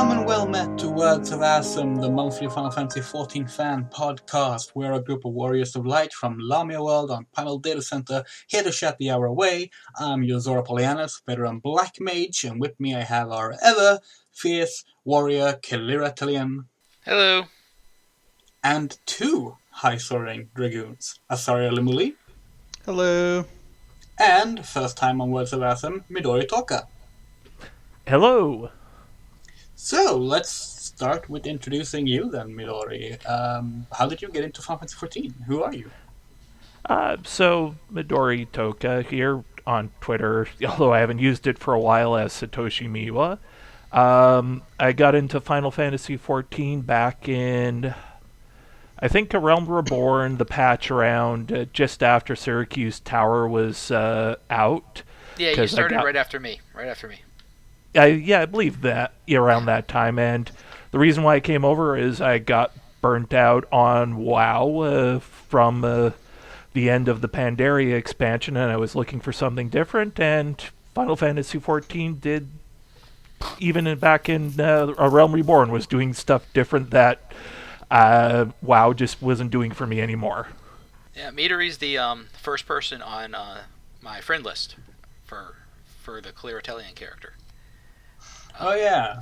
Welcome and well met to Words of Azem, the monthly Final Fantasy XIV fan podcast. We're a group of warriors of light from Lamia world on Primal Data Center, here to chat the hour away. I'm Yozora Polianos, veteran Black Mage, and with me I have our ever fierce warrior Kalira Talian. Hello. And two high-soaring dragoons, Asaria Limuli. Hello. And, first time on Words of Azem, Midori Toka. Hello. So, let's start with introducing you then, Midori. How did you get into Final Fantasy XIV? Who are you? So Midori Toka here on Twitter, although I haven't used it for a while, as Satoshi Miwa. I got into Final Fantasy XIV back in, I think, A Realm Reborn, the patch around just after Syracuse Tower was out. Yeah, you started right after me. I believe that around that time, and the reason why I came over is I got burnt out on WoW from the end of the Pandaria expansion, and I was looking for something different, and Final Fantasy XIV did, even back in A Realm Reborn, was doing stuff different that WoW just wasn't doing for me anymore. Yeah, Midori's the first person on my friend list for the Claritelian character. Oh yeah,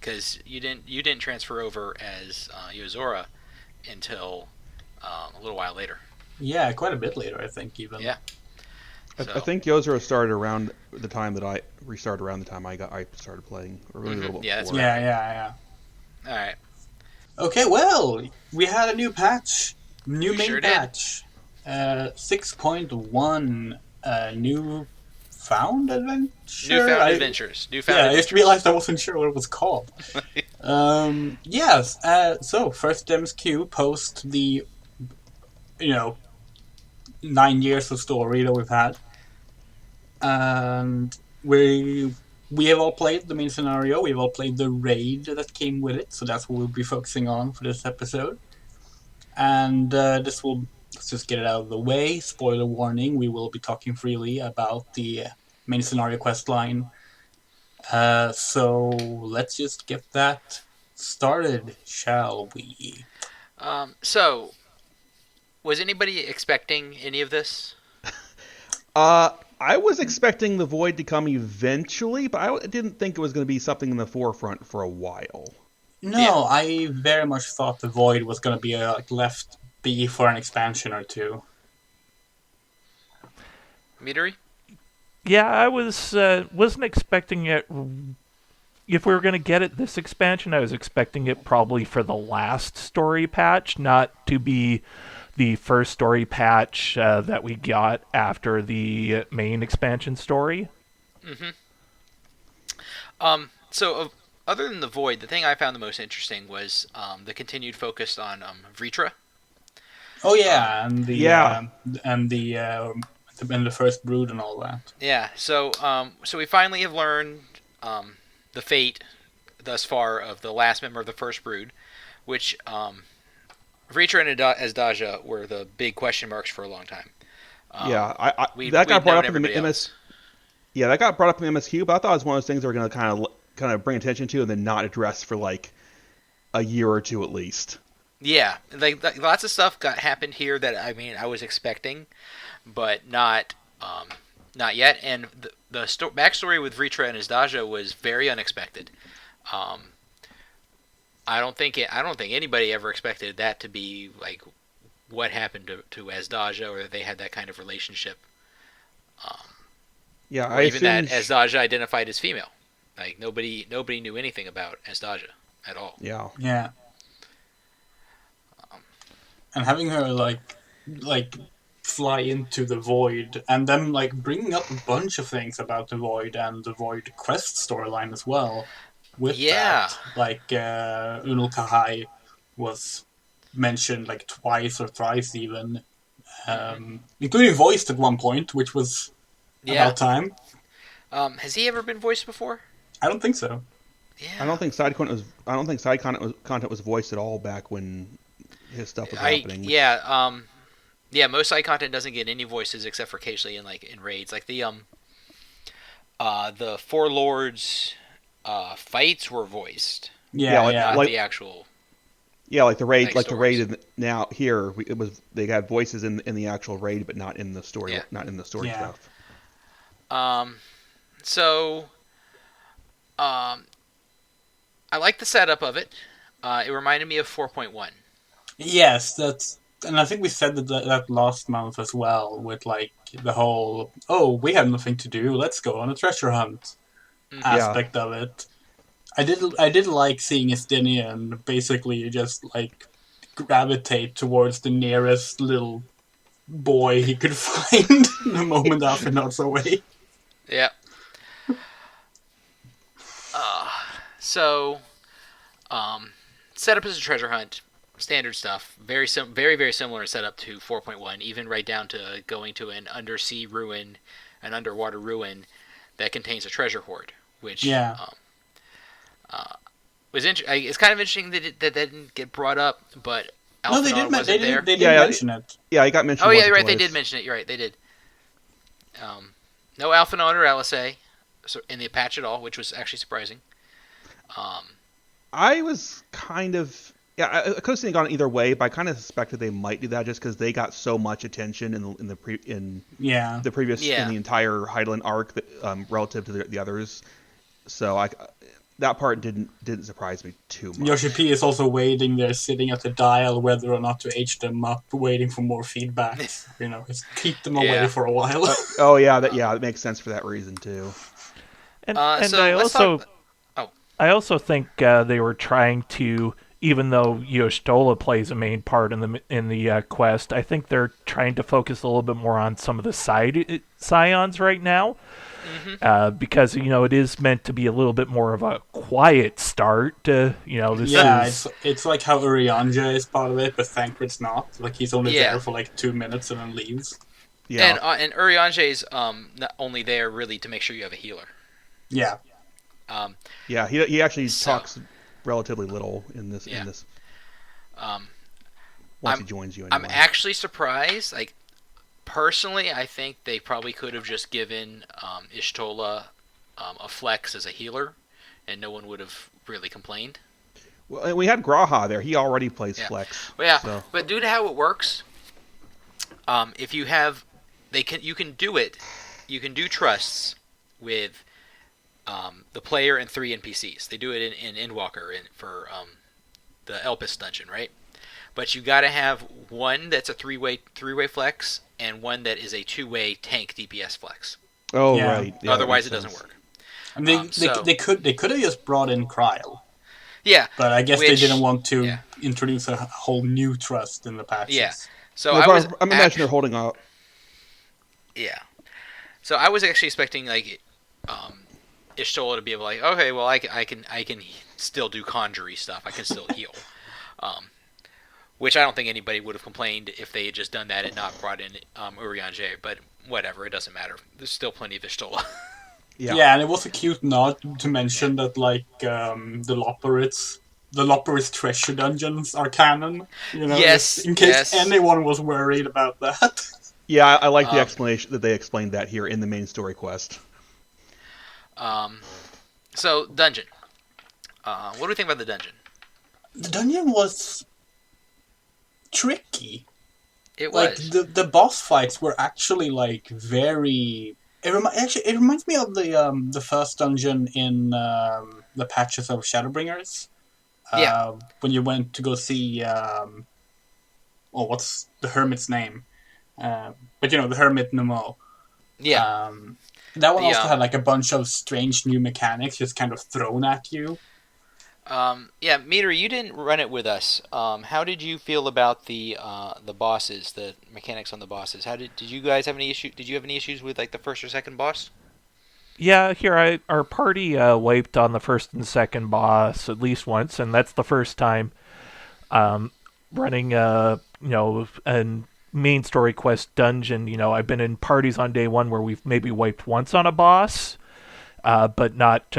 because you didn't transfer over as Yozora until a little while later. Yeah, quite a bit later, I think, even. Yeah. I think Yozora started around the time that I restarted around the time I started playing, or really a little bit before. Yeah. All right. Okay, well, we had a new patch, new main sure patch, 6.1, new found adventure. Newfound Adventures. I just realized I wasn't sure what it was called. Yes. So first MSQ post the 9 years of story that we've had, and we have all played the main scenario. We've all played the raid that came with it, so that's what we'll be focusing on for this episode. And let's just get it out of the way. Spoiler warning: we will be talking freely about the main scenario quest line. So let's just get that started, shall we? So, was anybody expecting any of this? I was expecting the Void to come eventually, but I didn't think it was going to be something in the forefront for a while. No, Yeah. I very much thought the Void was going to be left be for an expansion or two. Midori? Yeah, I wasn't expecting it. If we were going to get it this expansion, I was expecting it probably for the last story patch, not to be the first story patch that we got after the main expansion story. Mm-hmm. So, other than the Void, the thing I found the most interesting was the continued focus on Vritra. Oh yeah, and the first brood and all that. Yeah, so we finally have learned the fate thus far of the last member of the first brood, which Vritra and Azdaja were the big question marks for a long time. That got brought up in the MS. Yeah, that got brought up in the MSQ, but I thought it was one of those things they were going to kind of bring attention to and then not address for like a year or two at least. Yeah, lots of stuff happened here that I was expecting, but not yet. And the backstory with Vritra and Azdaja was very unexpected. I don't think anybody ever expected that to be like what happened to Azdaja, or that they had that kind of relationship. Or even that Azdaja identified as female. Like nobody knew anything about Azdaja at all. Yeah. Yeah. And having her like fly into the Void, and then bringing up a bunch of things about the Void and the Void quest storyline as well. With that, Unul Kahai was mentioned twice or thrice even, including voiced at one point, which was about time. Has he ever been voiced before? I don't think so. Yeah. I don't think side content was voiced at all back when his stuff was happening. Most side content doesn't get any voices except for occasionally in raids. Like the Four Lords fights were voiced, Yeah, like the actual. Yeah, like the raid, now here they had voices in the actual raid, but not in the story, not in the story stuff. So, I like the setup of it. It reminded me of 4.1. Yes, and I think we said that last month as well, with like the whole we have nothing to do, let's go on a treasure hunt aspect of it. I did like seeing Estinian basically just like gravitate towards the nearest little boy he could find the moment Alphinaud's away. Yeah. So, setup as a treasure hunt, standard stuff. Very very similar setup to 4.1, even right down to going to an undersea ruin, an underwater ruin that contains a treasure hoard, which was it's kind of interesting that didn't get brought up, but no, they did. They did mention it. Yeah, it got mentioned. Oh yeah, you're right. They did mention it. You're right. They did. No Alphinaud or LSA in the patch at all, which was actually surprising. I was kind of I could have seen it gone either way, but I kind of suspected they might do that just because they got so much attention in the previous in the entire Highland arc relative to the others. So that part didn't surprise me too much. Yoshi P is also waiting there, sitting at the dial, whether or not to age them up, waiting for more feedback. Just keep them away for a while. That makes sense for that reason too. And I also think they were trying to, even though Y'shtola plays a main part in the quest, I think they're trying to focus a little bit more on some of the scions right now. Mm-hmm. Because it is meant to be a little bit more of a quiet start. It's like how Urianger is part of it, but Thancred's not. Like he's only there for like 2 minutes and then leaves. Yeah, and Urianger is not only there really to make sure you have a healer. Yeah. He actually talks relatively little in this. Once he joins you, anyway. I'm actually surprised. Like, personally, I think they probably could have just given Y'shtola a flex as a healer, and no one would have really complained. Well, we had Graha there. He already plays flex. Well, but due to how it works, if you have, you can do it. You can do trusts with the player and 3 NPCs. They do it in Endwalker for the Elpis dungeon, right? But you got to have one that's a three-way flex and one that is a 2-way tank DPS flex. Oh, right. Yeah, otherwise, it doesn't work. I mean, they could have just brought in Kryl. Yeah, but I guess they didn't want to introduce a whole new trust in the patches. Yeah, so I'm imagining they're holding out. Yeah, so I was actually expecting like Y'shtola to be able to okay, well I can still do conjury stuff. I can still heal. Which I don't think anybody would have complained if they had just done that and not brought in Urianger, but whatever, it doesn't matter. There's still plenty of Y'shtola. Yeah, and it was a cute nod to mention that the Loporrit's treasure dungeons are canon. Yes, in case anyone was worried about that. Yeah, I like the explanation that they explained that here in the main story quest. So dungeon. What do we think about the dungeon? The dungeon was tricky. It was. The boss fights were actually very. It reminds me of the first dungeon in the patches of Shadowbringers. When you went to go see what's the hermit's name? But the hermit Nemo. Yeah. That one also had a bunch of strange new mechanics just kind of thrown at you. Meter, you didn't run it with us. How did you feel about the bosses, the mechanics on the bosses? Did you guys have any issue? Did you have any issues with the first or second boss? Yeah, here our party wiped on the first and second boss at least once, and that's the first time running a main story quest dungeon. I've been in parties on day one where we've maybe wiped once on a boss, but not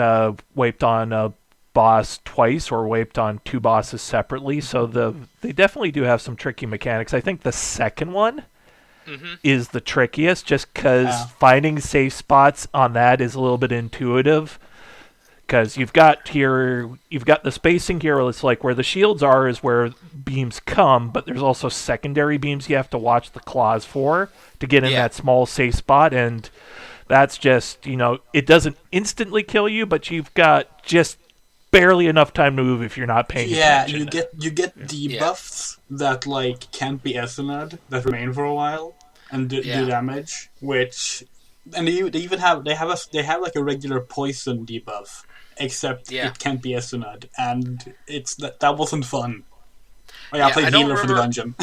wiped on a boss twice or wiped on 2 bosses separately. So they definitely do have some tricky mechanics. I think the second one is the trickiest, just because finding safe spots on that is a little bit intuitive. because you've got the spacing here. It's like where the shields are is where beams come, but there's also secondary beams you have to watch the claws for to get in that small safe spot, and that's just, it doesn't instantly kill you, but you've got just barely enough time to move if you're not paying attention. Yeah, you get debuffs that like can't be SNA'd, that remain for a while and do damage, which, and they even have like a regular poison debuff, except it can't be SNA'd, and that wasn't fun. Like, I played healer for the dungeon.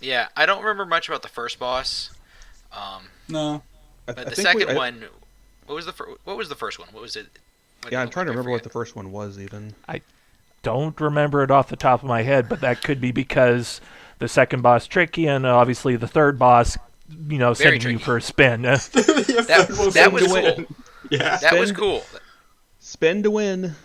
Yeah, I don't remember much about the first boss. No. But the second one, what was the first one? What was it? I'm trying to remember what the first one was even. I don't remember it off the top of my head, but that could be because the second boss tricky, and obviously the third boss, sending you for a spin. that was cool. Yeah, that was cool. Spin to win.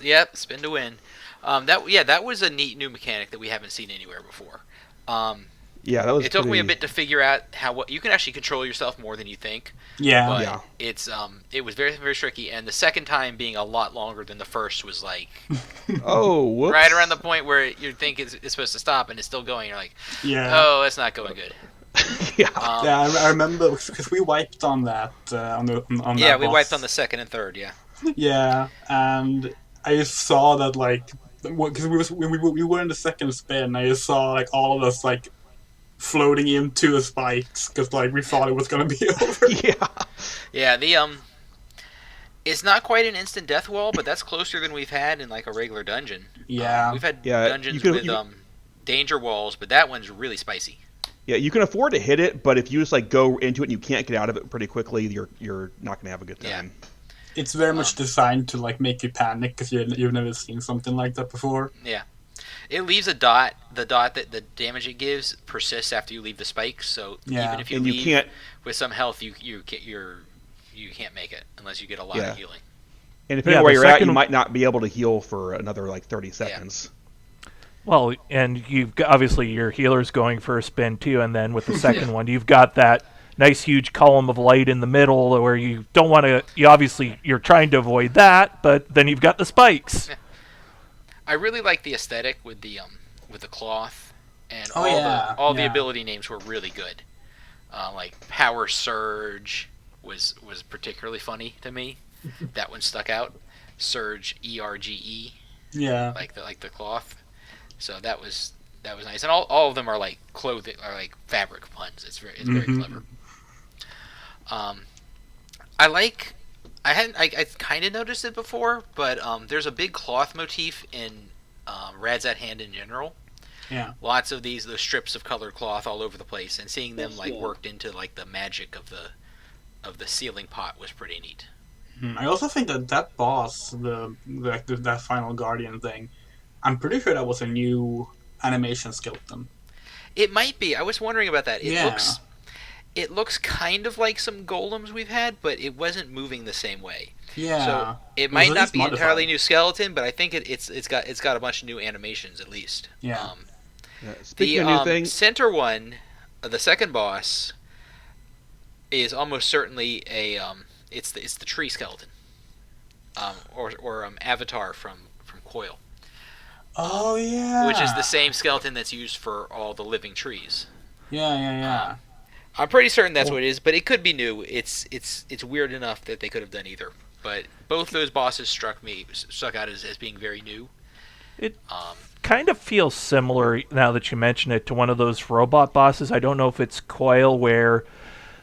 Yep, spin to win. That was a neat new mechanic that we haven't seen anywhere before. That was. It took me a bit to figure out how you can actually control yourself more than you think. Yeah, it was very, very tricky, and the second time being a lot longer than the first was like, whoops. Right around the point where you think it's supposed to stop and it's still going. You're like, it's not going good. I remember because we wiped on that on that we boss. wiped on the second and third. Yeah, and I just saw that like because we were in the second spin, I just saw like all of us like floating into the spikes because like we thought it was gonna be over. The it's not quite an instant death wall, but that's closer than we've had in like a regular dungeon. We've had dungeons with danger walls, but that one's really spicy. Yeah, you can afford to hit it, but if you just like go into it and you can't get out of it pretty quickly, you're not gonna have a good time. It's very much designed to like make you panic because you've never seen something like that before. Yeah. It leaves a dot. The dot that the damage it gives persists after you leave the spikes. So even if you leave with some health, you can't make it unless you get a lot of healing. And depending on where you're at, you might not be able to heal for another like 30 seconds. Well, and you've got, obviously your healer's going for a spin too, and then with the second one, you've got that nice huge column of light in the middle where you don't want to. You're trying to avoid that, but then you've got the spikes. I really like the aesthetic with the cloth, and all the ability names were really good. Like Power Surge was particularly funny to me. That one stuck out. Surge ERGE. Yeah. Like the cloth. So that was nice, and all of them are like clothing, are like fabric puns. It's very clever. I kind of noticed it before, but there's a big cloth motif in Rad's at Hand in general. Yeah. Lots of those strips of colored cloth all over the place, and seeing them worked into like the magic of the ceiling pot was pretty neat. I also think that boss, that final guardian thing, I'm pretty sure that was a new animation skeleton. It might be. I was wondering about that. It looks kind of like some golems we've had, but it wasn't moving the same way. Yeah. So it might not be entirely new skeleton, but I think it's got a bunch of new animations at least. Yeah. Speaking of new things, center one, the second boss, is almost certainly it's the tree skeleton, or Avatar from Coil. Oh yeah. Which is the same skeleton that's used for all the living trees. Yeah. I'm pretty certain that's what it is, but it could be new. It's weird enough that they could have done either. But both those bosses struck out as being very new. It kind of feels similar now that you mention it to one of those robot bosses. I don't know if it's Coil where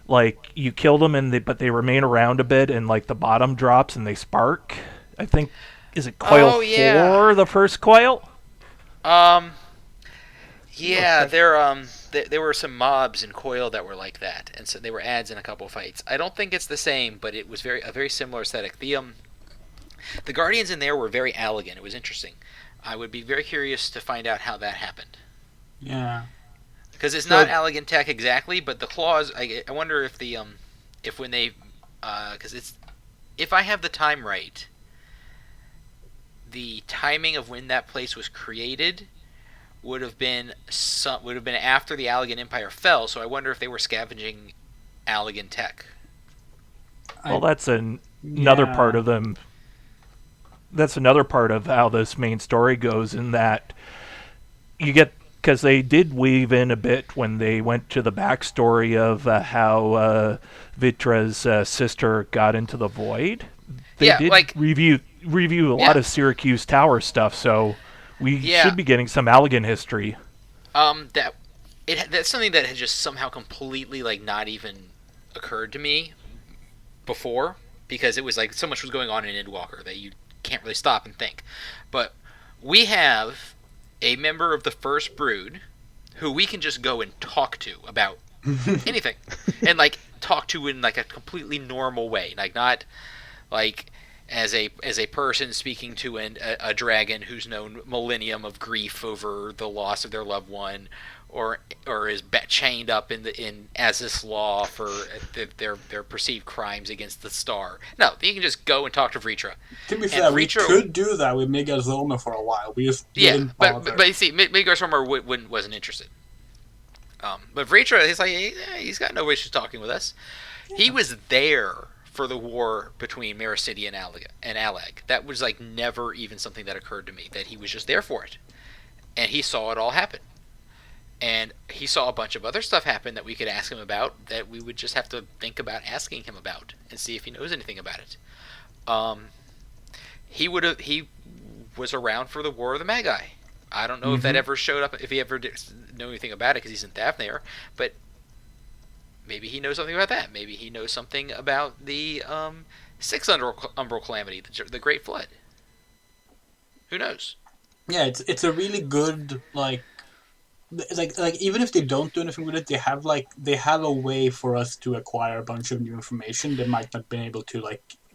like you kill them but they remain around a bit and like the bottom drops and they spark. I think is it Coil 4, the first Coil? Yeah, there were some mobs in Coil that were like that, and so they were ads in a couple fights. I don't think it's the same, but it was a very similar aesthetic. The Guardians in there were very elegant. It was interesting. I would be very curious to find out how that happened. Yeah. Because it's not elegant tech exactly, but the claws. I wonder if when they, because if I have the time right, the timing of when that place was created would have been after the Allegan Empire fell. So I wonder if they were scavenging Allegan tech. Well, that's another part of them. that's another part of how this main story goes, in that you get, because they did weave in a bit when they went to the backstory of how Vitra's sister got into the void. They did review a lot of Syracuse Tower stuff, so we should be getting some Allegan history. That's something that had just somehow completely not even occurred to me before, because it was so much was going on in Endwalker that you can't really stop and think. But we have a member of the First Brood who we can just go and talk to about anything, and talk to in a completely normal way, not as a person speaking to a dragon who's known millennium of grief over the loss of their loved one, or is chained up in Azis law for their perceived crimes against the star. No, you can just go and talk to Vritra. To be fair, we could do that with Megazoma for a while. We just didn't bother. but you see, Megazoma wasn't interested. But Vritra, he's got no issues talking with us. Yeah. He was there for the war between Mera City and Allag. That was never even something that occurred to me, that he was just there for it. And he saw it all happen. And he saw a bunch of other stuff happen that we could ask him about, that we would just have to think about asking him about and see if he knows anything about it. He was around for the War of the Magi. I don't know if that ever showed up, if he ever did know anything about it, because he's in Thavnair, but maybe he knows something about that. Maybe he knows something about the Sixth Umbral Calamity, the Great Flood. Who knows? Yeah, it's a really good even if they don't do anything with it, they have a way for us to acquire a bunch of new information they might not have been able to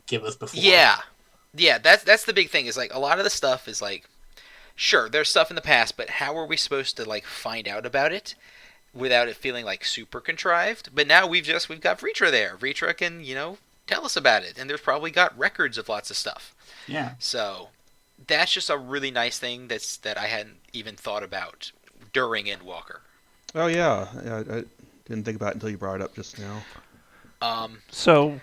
give us before. Yeah, that's the big thing. Is a lot of the stuff is sure, there's stuff in the past, but how are we supposed to find out about it without it feeling super contrived? But now we've got Vritra there. Vritra can tell us about it, and there's probably got records of lots of stuff. Yeah. So that's just a really nice thing that I hadn't even thought about during Endwalker. Oh yeah, I didn't think about it until you brought it up just now. So,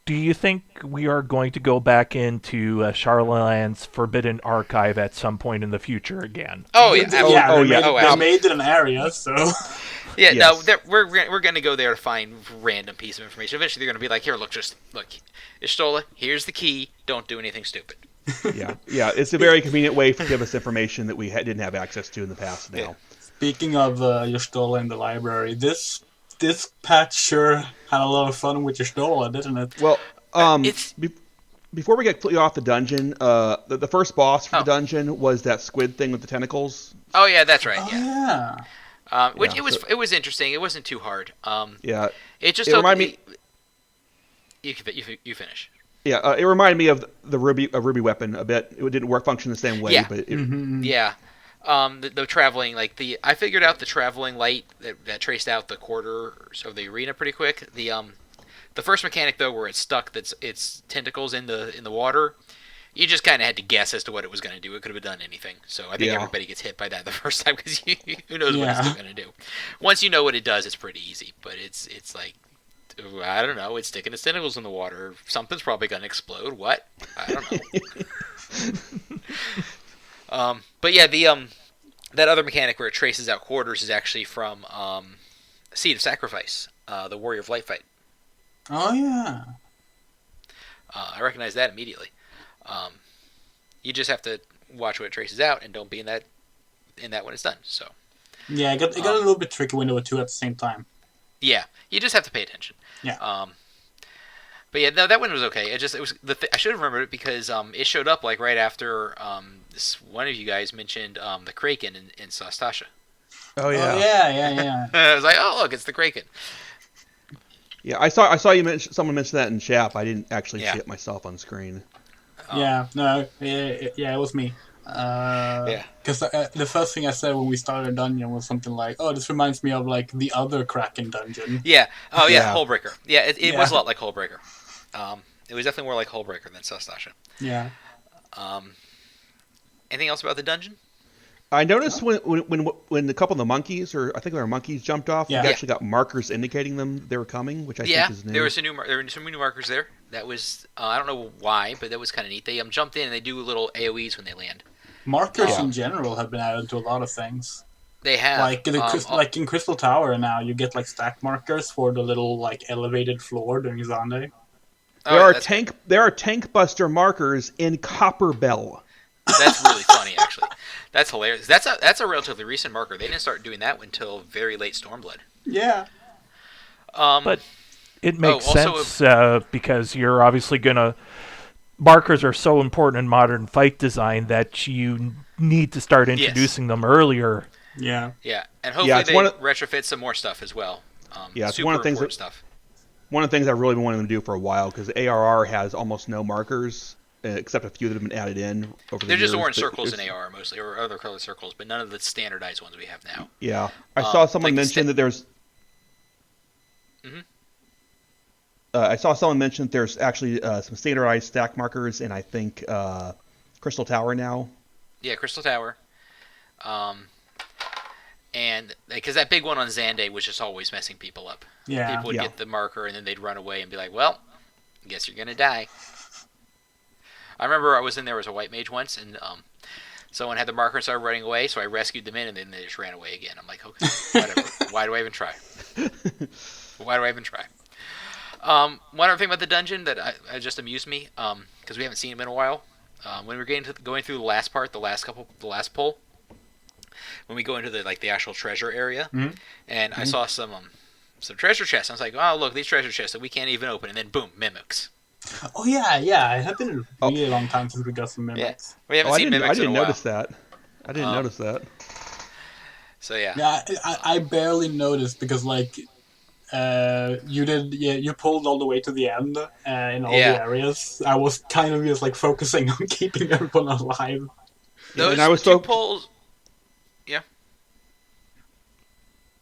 do you think we are going to go back into Charlatan's Forbidden Archive at some point in the future again? Oh yeah, they made it an area, so. Yeah, yes. No, we're going to go there to find random piece of information. Eventually, they're going to be like, here, look, Ishtola, here's the key. Don't do anything stupid. Yeah. It's a very convenient way to give us information that we didn't have access to in the past now. Yeah. Speaking of Y'shtola in the library, this patch sure had a lot of fun with Y'shtola, didn't it? Well, before we get completely off the dungeon, the first boss for the dungeon was that squid thing with the tentacles. Oh yeah, that's right. Oh, yeah. It was interesting. It wasn't too hard. It just reminded me. You finish. Yeah, it reminded me of the ruby weapon a bit. It didn't function the same way. Yeah. But yeah. The traveling, I figured out the traveling light that traced out the corridors of the arena pretty quick. The first mechanic though, where it stuck its tentacles in the water, you just kind of had to guess as to what it was going to do. It could have done anything. So I think everybody gets hit by that the first time, because who knows what it's going to do. Once you know what it does, it's pretty easy. But it's I don't know. It's sticking its tentacles in the water. Something's probably going to explode. What? I don't know. But yeah, that other mechanic where it traces out quarters is actually from Seed of Sacrifice, the Warrior of Light fight. Oh yeah. I recognize that immediately. You just have to watch what it traces out and don't be in that when it's done. So. Yeah, it got a little bit tricky when there were two at the same time. Yeah, you just have to pay attention. Yeah. But yeah, no, that one was okay. I should have remembered it because it showed up right after one of you guys mentioned the Kraken in Sastasha. Oh yeah. Oh, yeah. I was like, oh look, it's the Kraken. Yeah, I saw someone mention that in chat. I didn't actually see it myself on screen. It was me. Because the first thing I said when we started a dungeon was something like, "Oh, this reminds me of the other Kraken dungeon." Yeah. Oh yeah, Hullbreaker. Yeah, it was a lot like Hullbreaker. It was definitely more like Hullbreaker than Sastasha. Yeah. Anything else about the dungeon? I noticed when a couple of the monkeys, or I think they were monkeys, jumped off, they actually got markers indicating them they were coming, which I think is new. There were some new markers there. That was I don't know why, but that was kind of neat. They jumped in and they do little AOE's when they land. Markers in general have been added to a lot of things. They have like in Crystal Tower now, you get like stack markers for the little like elevated floor during Zande. There are tank buster markers in Copper Bell. That's really funny, actually. That's hilarious. That's a relatively recent marker. They didn't start doing that until very late Stormblood. Yeah. But it makes sense because you're obviously gonna. Markers are so important in modern fight design that you need to start introducing them earlier. Yeah. Yeah, and hopefully they retrofit some more stuff as well. It's one of the things stuff. One of the things I've really been wanting them to do for a while, because ARR has almost no markers, except a few that have been added in over the years. They're just orange circles in AR mostly, or other colored circles, but none of the standardized ones we have now. Yeah. I saw someone mention that there's... Mm-hmm. I saw someone mention that there's actually some standardized stack markers in, I think, Crystal Tower now. Yeah, Crystal Tower. And because that big one on Zande was just always messing people up. Yeah. People would get the marker and then they'd run away and be like, well, I guess you're going to die. I remember I was in there as a white mage once, and someone had the marker and started running away, so I rescued them and then they just ran away again. I'm like, okay, whatever. Why do I even try? One other thing about the dungeon that just amused me, because we haven't seen him in a while, when we're going through the last part, the last pull, when we go into the actual treasure area, and I saw some treasure chests. I was like, oh, look, these treasure chests that we can't even open, and then boom, mimics. Oh yeah. It had been a really long time since we got some mimics. Yeah. We haven't seen mimics in a while. I didn't notice that. So yeah. Yeah, I barely noticed because you pulled all the way to the end in all the areas. I was kind of just like focusing on keeping everyone alive. Those two pulls. Yeah.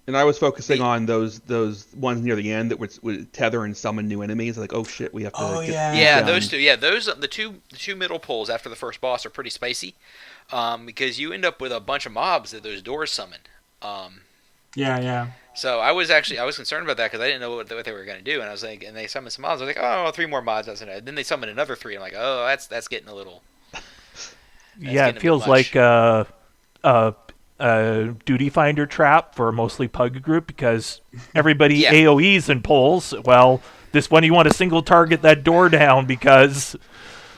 And I was focusing on those ones near the end that would tether and summon new enemies. Like, oh shit, we have to. Those two. Yeah, those the two middle pulls after the first boss are pretty spicy, because you end up with a bunch of mobs that those doors summon. Yeah. So I was concerned about that because I didn't know what they were going to do, and I was like, and they summoned some mobs. I was like, oh, 3 more mobs. Then they summoned another 3. I'm like, oh, that's getting a little. Yeah, it feels like a duty finder trap for mostly Pug group because everybody AOEs and pulls. Well, this one you want to single target that door down because.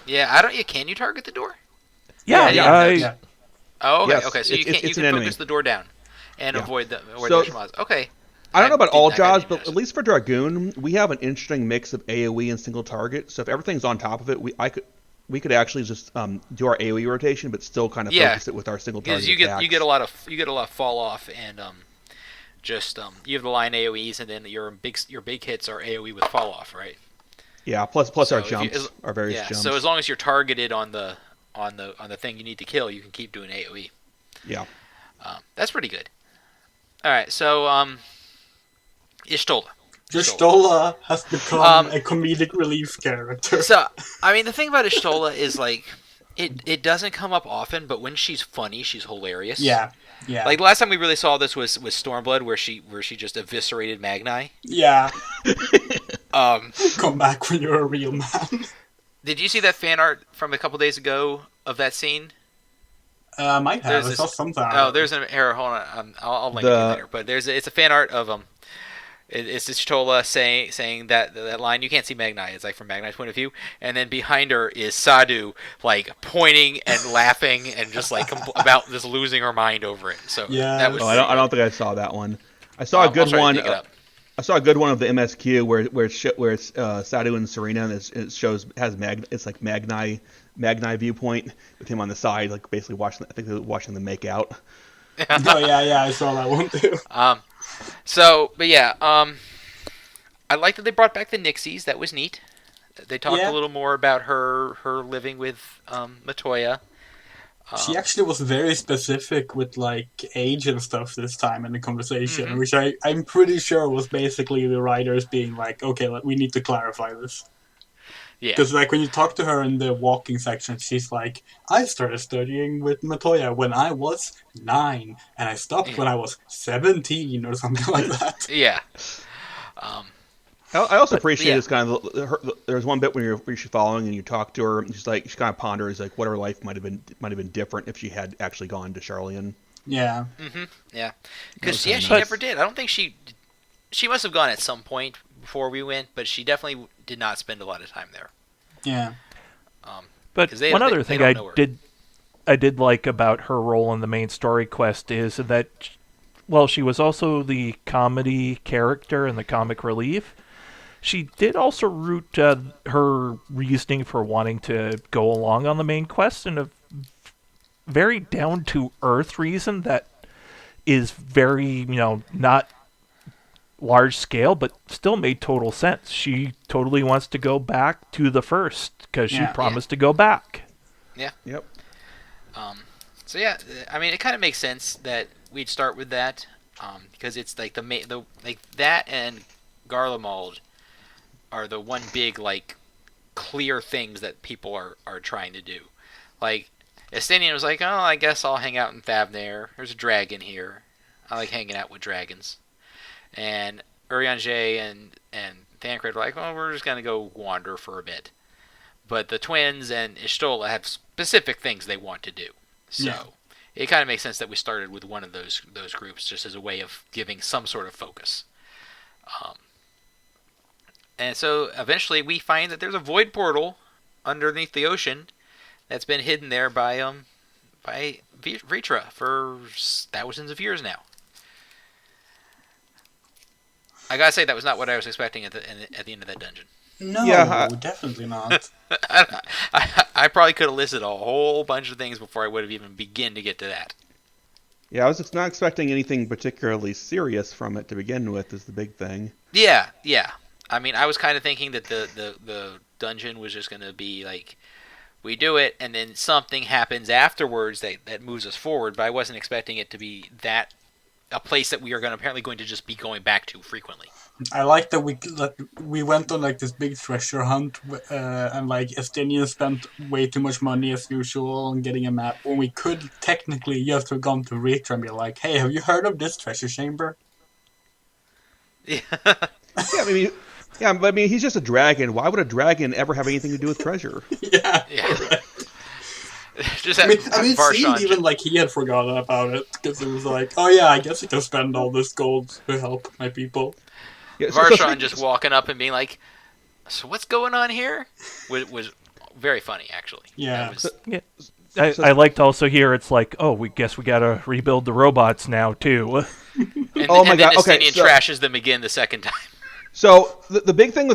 Yeah, can you target the door? Yeah. Oh, okay. Yes, Okay, so you can focus the door down and avoid the mods. Okay. I don't know about all jobs, but at least for Dragoon, we have an interesting mix of AOE and single target. So if everything's on top of it, we could actually just do our AOE rotation, but still kind of focus it with our single target. Because you get a lot of fall off, and you have the line AOEs, and then your big hits are AOE with fall off, right? Yeah. Plus our jumps, our various jumps. So as long as you're targeted on the thing you need to kill, you can keep doing AOE. Yeah. That's pretty good. All right, so Y'shtola. Y'shtola has become a comedic relief character. So, I mean, the thing about Y'shtola is, like, it doesn't come up often, but when she's funny, she's hilarious. Yeah. Like, the last time we really saw this was Stormblood, where she just eviscerated Magni. Yeah. Come back when you're a real man. Did you see that fan art from a couple days ago of that scene? Might have. I saw something. Oh, there's an error. Hold on. I'll link it later. But it's a fan art of It's Y'shtola saying that line. You can't see Magni. It's like from Magni's point of view, and then behind her is Sadu, like pointing and laughing and just like about just losing her mind over it. So yeah, that was. I don't think I saw that one. I saw a good one. I saw a good one of the MSQ where it's Sadu and Serena, and it's like Magni viewpoint with him on the side, like basically watching. I think they're watching them make out. Oh yeah, I saw that one too. I like that they brought back the Nixies. That was neat. They talked a little more about her living with Matoya. She actually was very specific with like age and stuff this time in the conversation, which I'm pretty sure was basically the writers being like, okay, we need to clarify this. Because like when you talk to her in the walking section, she's like, I started studying with Matoya when I was 9, and I stopped when I was 17, or something like that. Yeah. I also appreciate this kind of. There's one bit when she's following and you talk to her, and she's like, she kind of ponders like what her life might have been different if she had actually gone to Charlian. Yeah. Mm-hmm. Yeah. Because she never did. I don't think she must have gone at some point before we went, but she definitely did not spend a lot of time there. Yeah. But one other thing I did like about her role in the main story quest is that, well, she was also the comedy character and the comic relief. She did also root her reasoning for wanting to go along on the main quest in a very down-to-earth reason that is very, not large scale, but still made total sense. She totally wants to go back to the first because she promised to go back. Yeah. Yep. So yeah, I mean, it kind of makes sense that we'd start with that because it's like like that and Garlemald are the one big like clear things that people are trying to do. Like Estinian was like, oh, I guess I'll hang out in Thavnair. There's a dragon here. I like hanging out with dragons. And Urianger and Thancred were like, well, we're just going to go wander for a bit. But the twins and Ishtola have specific things they want to do. So it kind of makes sense that we started with one of those groups just as a way of giving some sort of focus. And so eventually we find that there's a void portal underneath the ocean that's been hidden there by Vritra for thousands of years now. I gotta say that was not what I was expecting at the end of that dungeon. No, definitely not. I probably could have listed a whole bunch of things before I would have even begun to get to that. Yeah, I was just not expecting anything particularly serious from it to begin with. Is the big thing. Yeah. I mean, I was kind of thinking that the dungeon was just going to be like, we do it, and then something happens afterwards that moves us forward. But I wasn't expecting it to be a place that we are apparently going to just be going back to frequently. I like that we went on like this big treasure hunt, and like Estinian spent way too much money as usual on getting a map when we could technically just have gone to Ritra and be like, hey, have you heard of this treasure chamber? Yeah. But I mean, he's just a dragon. Why would a dragon ever have anything to do with treasure? Yeah. Just it seemed even like he had forgotten about it because it was like, oh yeah, I guess I can spend all this gold to help my people. Yeah, Varshan just walking up and being like, so what's going on here? Was very funny, actually. Yeah. I liked also here, it's like, oh, we guess we gotta rebuild the robots now, too. And then Estinian trashes them again the second time. So the big thing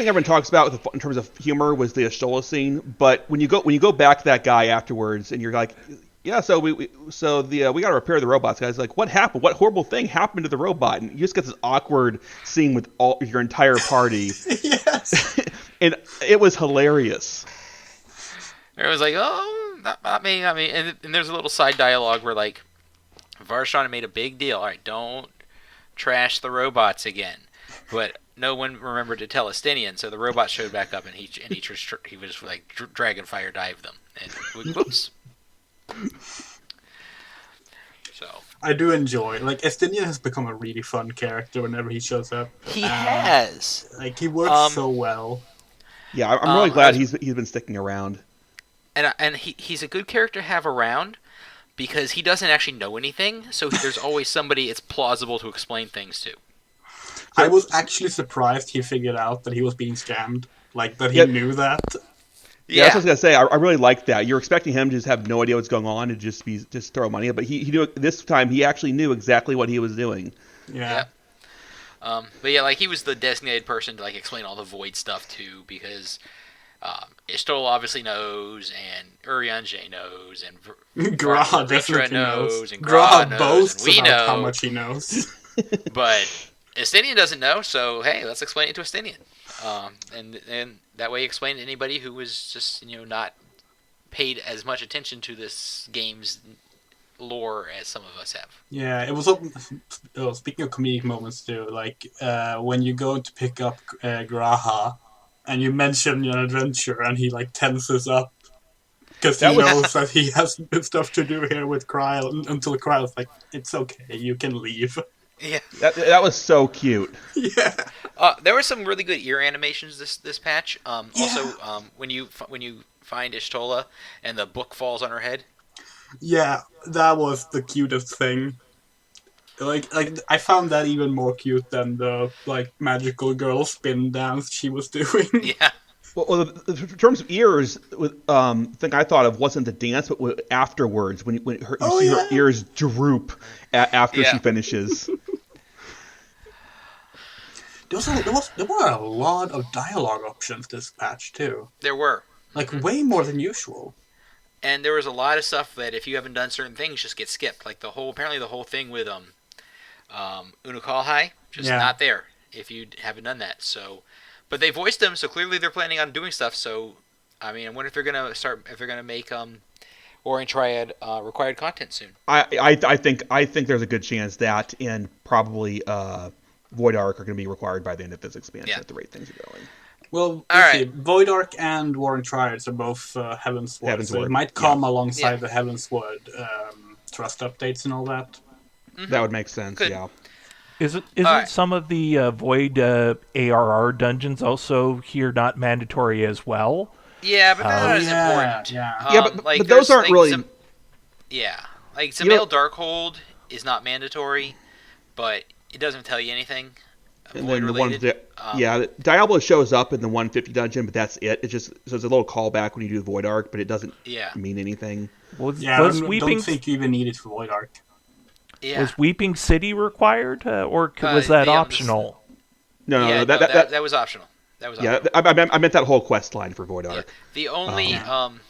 everyone talks about in terms of humor was the Ashtola scene, but when you go back to that guy afterwards and you're like, yeah, so we got to repair the robots, guys. Like, what happened? What horrible thing happened to the robot? And you just get this awkward scene with your entire party. Yes. And it was hilarious. It was like, oh, not me. I mean, and there's a little side dialogue where like Varshan made a big deal. All right, don't trash the robots again. But no one remembered to tell Estinian, so the robot showed back up, and he was like dragon fire dive them, and whoops. So I do enjoy Estinian has become a really fun character whenever he shows up. He has he works so well. Yeah, I'm really glad he's been sticking around. And he's a good character to have around because he doesn't actually know anything, so there's always somebody it's plausible to explain things to. I was actually surprised he figured out that he was being scammed. That he knew that. Yeah, that's what I was gonna say. I really like that. You're expecting him to just have no idea what's going on and just throw money in, but he knew this time. He actually knew exactly what he was doing. Yeah. But yeah, he was the designated person to explain all the void stuff to because Istol obviously knows, and Urianger knows, and Graha definitely knows, and Graha knows, and we know how much he knows. But Estinian doesn't know, so hey, let's explain it to Estinian. And that way explain to anybody who was just not paid as much attention to this game's lore as some of us have. Yeah, it was speaking of comedic moments too, when you go to pick up Graha and you mention your adventure, and he like tenses up because he knows that he has stuff to do here with Kryle. Until Kryle's like, "It's okay, you can leave." Yeah, that was so cute. Yeah. There were some really good ear animations this patch. Also, when you find Ishtola and the book falls on her head. Yeah, that was the cutest thing. Like I found that even more cute than the like magical girl spin dance she was doing. Yeah. Well, in terms of ears, the thing I thought of wasn't the dance, but afterwards when you see her ears droop after she finishes. There were a lot of dialogue options this patch too. There were like way more than usual. And there was a lot of stuff that if you haven't done certain things, just get skipped. Like the whole thing with Unukalhai, just not there if you haven't done that. So, but they voiced them, so clearly they're planning on doing stuff. So, I mean, I wonder if they're gonna make Warring Triad required content soon. I think there's a good chance that and probably Void Ark are going to be required by the end of this expansion at the rate things are going. Well, see, Void Ark and Warring Triads are both Heavensward, so it might come alongside the Heavensward trust updates and all that. Mm-hmm. That would make sense. Could. Yeah. Isn't some of the Void ARR dungeons also here not mandatory as well? Yeah, but they're not as important. Yeah, but those aren't really. Like Zemail Darkhold is not mandatory, but it doesn't tell you anything. And then the one, Diablo shows up in the 150 dungeon, but that's it. It's just so it's a little callback when you do the Void Ark, but it doesn't mean anything. I don't think you even need it for Void Ark. Yeah. Was Weeping City required, or was that optional? No, that was optional. That was optional. I meant that whole quest line for Void Ark. The only and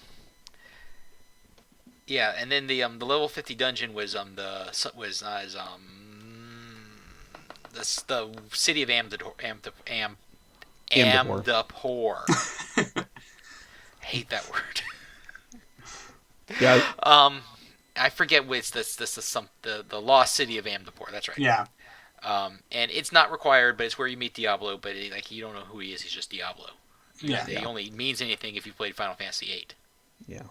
then the level 50 dungeon was the city of Amdapor. Hate that word. Yeah. I forget which the lost city of Amdapor. That's right. Yeah. And it's not required, but it's where you meet Diablo. But you don't know who he is. He's just Diablo. He only means anything if you played Final Fantasy VIII. Yeah.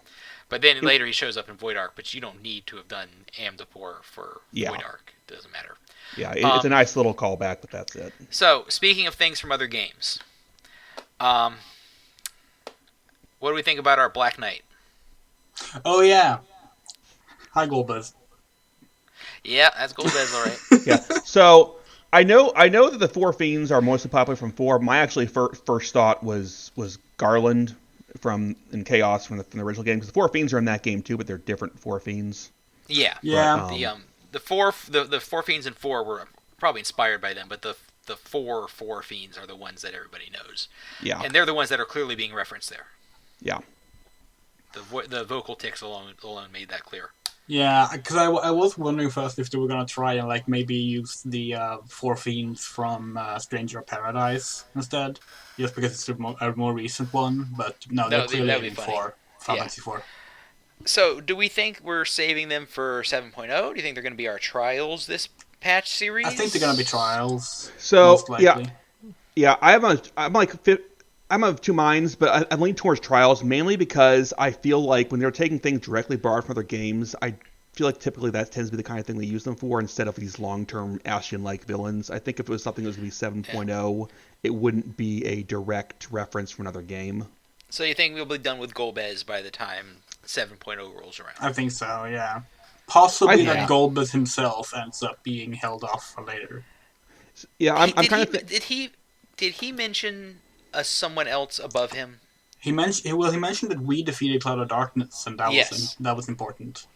But then later he shows up in Void Ark, but you don't need to have done Amdapor for Void Ark. It doesn't matter. Yeah, it's a nice little callback, but that's it. So, speaking of things from other games, what do we think about our Black Knight? Oh, yeah. Hi, Golbez. Yeah, that's Golbez, all right. Yeah, so I know that the Four Fiends are mostly popular from 4. My actually first thought was Garland in Chaos from the original game, because the Four Fiends are in that game too, but they're different Four Fiends. Yeah. Yeah. The four Fiends in 4 were probably inspired by them, but the four Fiends are the ones that everybody knows. Yeah. And they're the ones that are clearly being referenced there. Yeah. The vocal tics alone made that clear. Yeah, because I was wondering first if they were gonna try and like maybe use the Four Fiends from Stranger of Paradise instead, just because it's a more recent one. But no, they're clearly aiming for Final Fantasy IV. So, do we think we're saving them for 7.0? Do you think they're going to be our trials this patch series? I think they're going to be trials. So, most likely. Yeah. I'm of two minds, but I lean towards trials mainly because I feel like when they're taking things directly borrowed from other games, I feel like typically that tends to be the kind of thing they use them for instead of these long-term Ascian-like villains. I think if it was something that was going to be 7.0, it wouldn't be a direct reference from another game. So you think we'll be done with Golbez by the time 7.0 rolls around? I think so, yeah. Possibly that Golbez himself ends up being held off for later. Yeah, I'm kind of... Did he mention someone else above him? He mentioned that we defeated Cloud of Darkness, and that was important.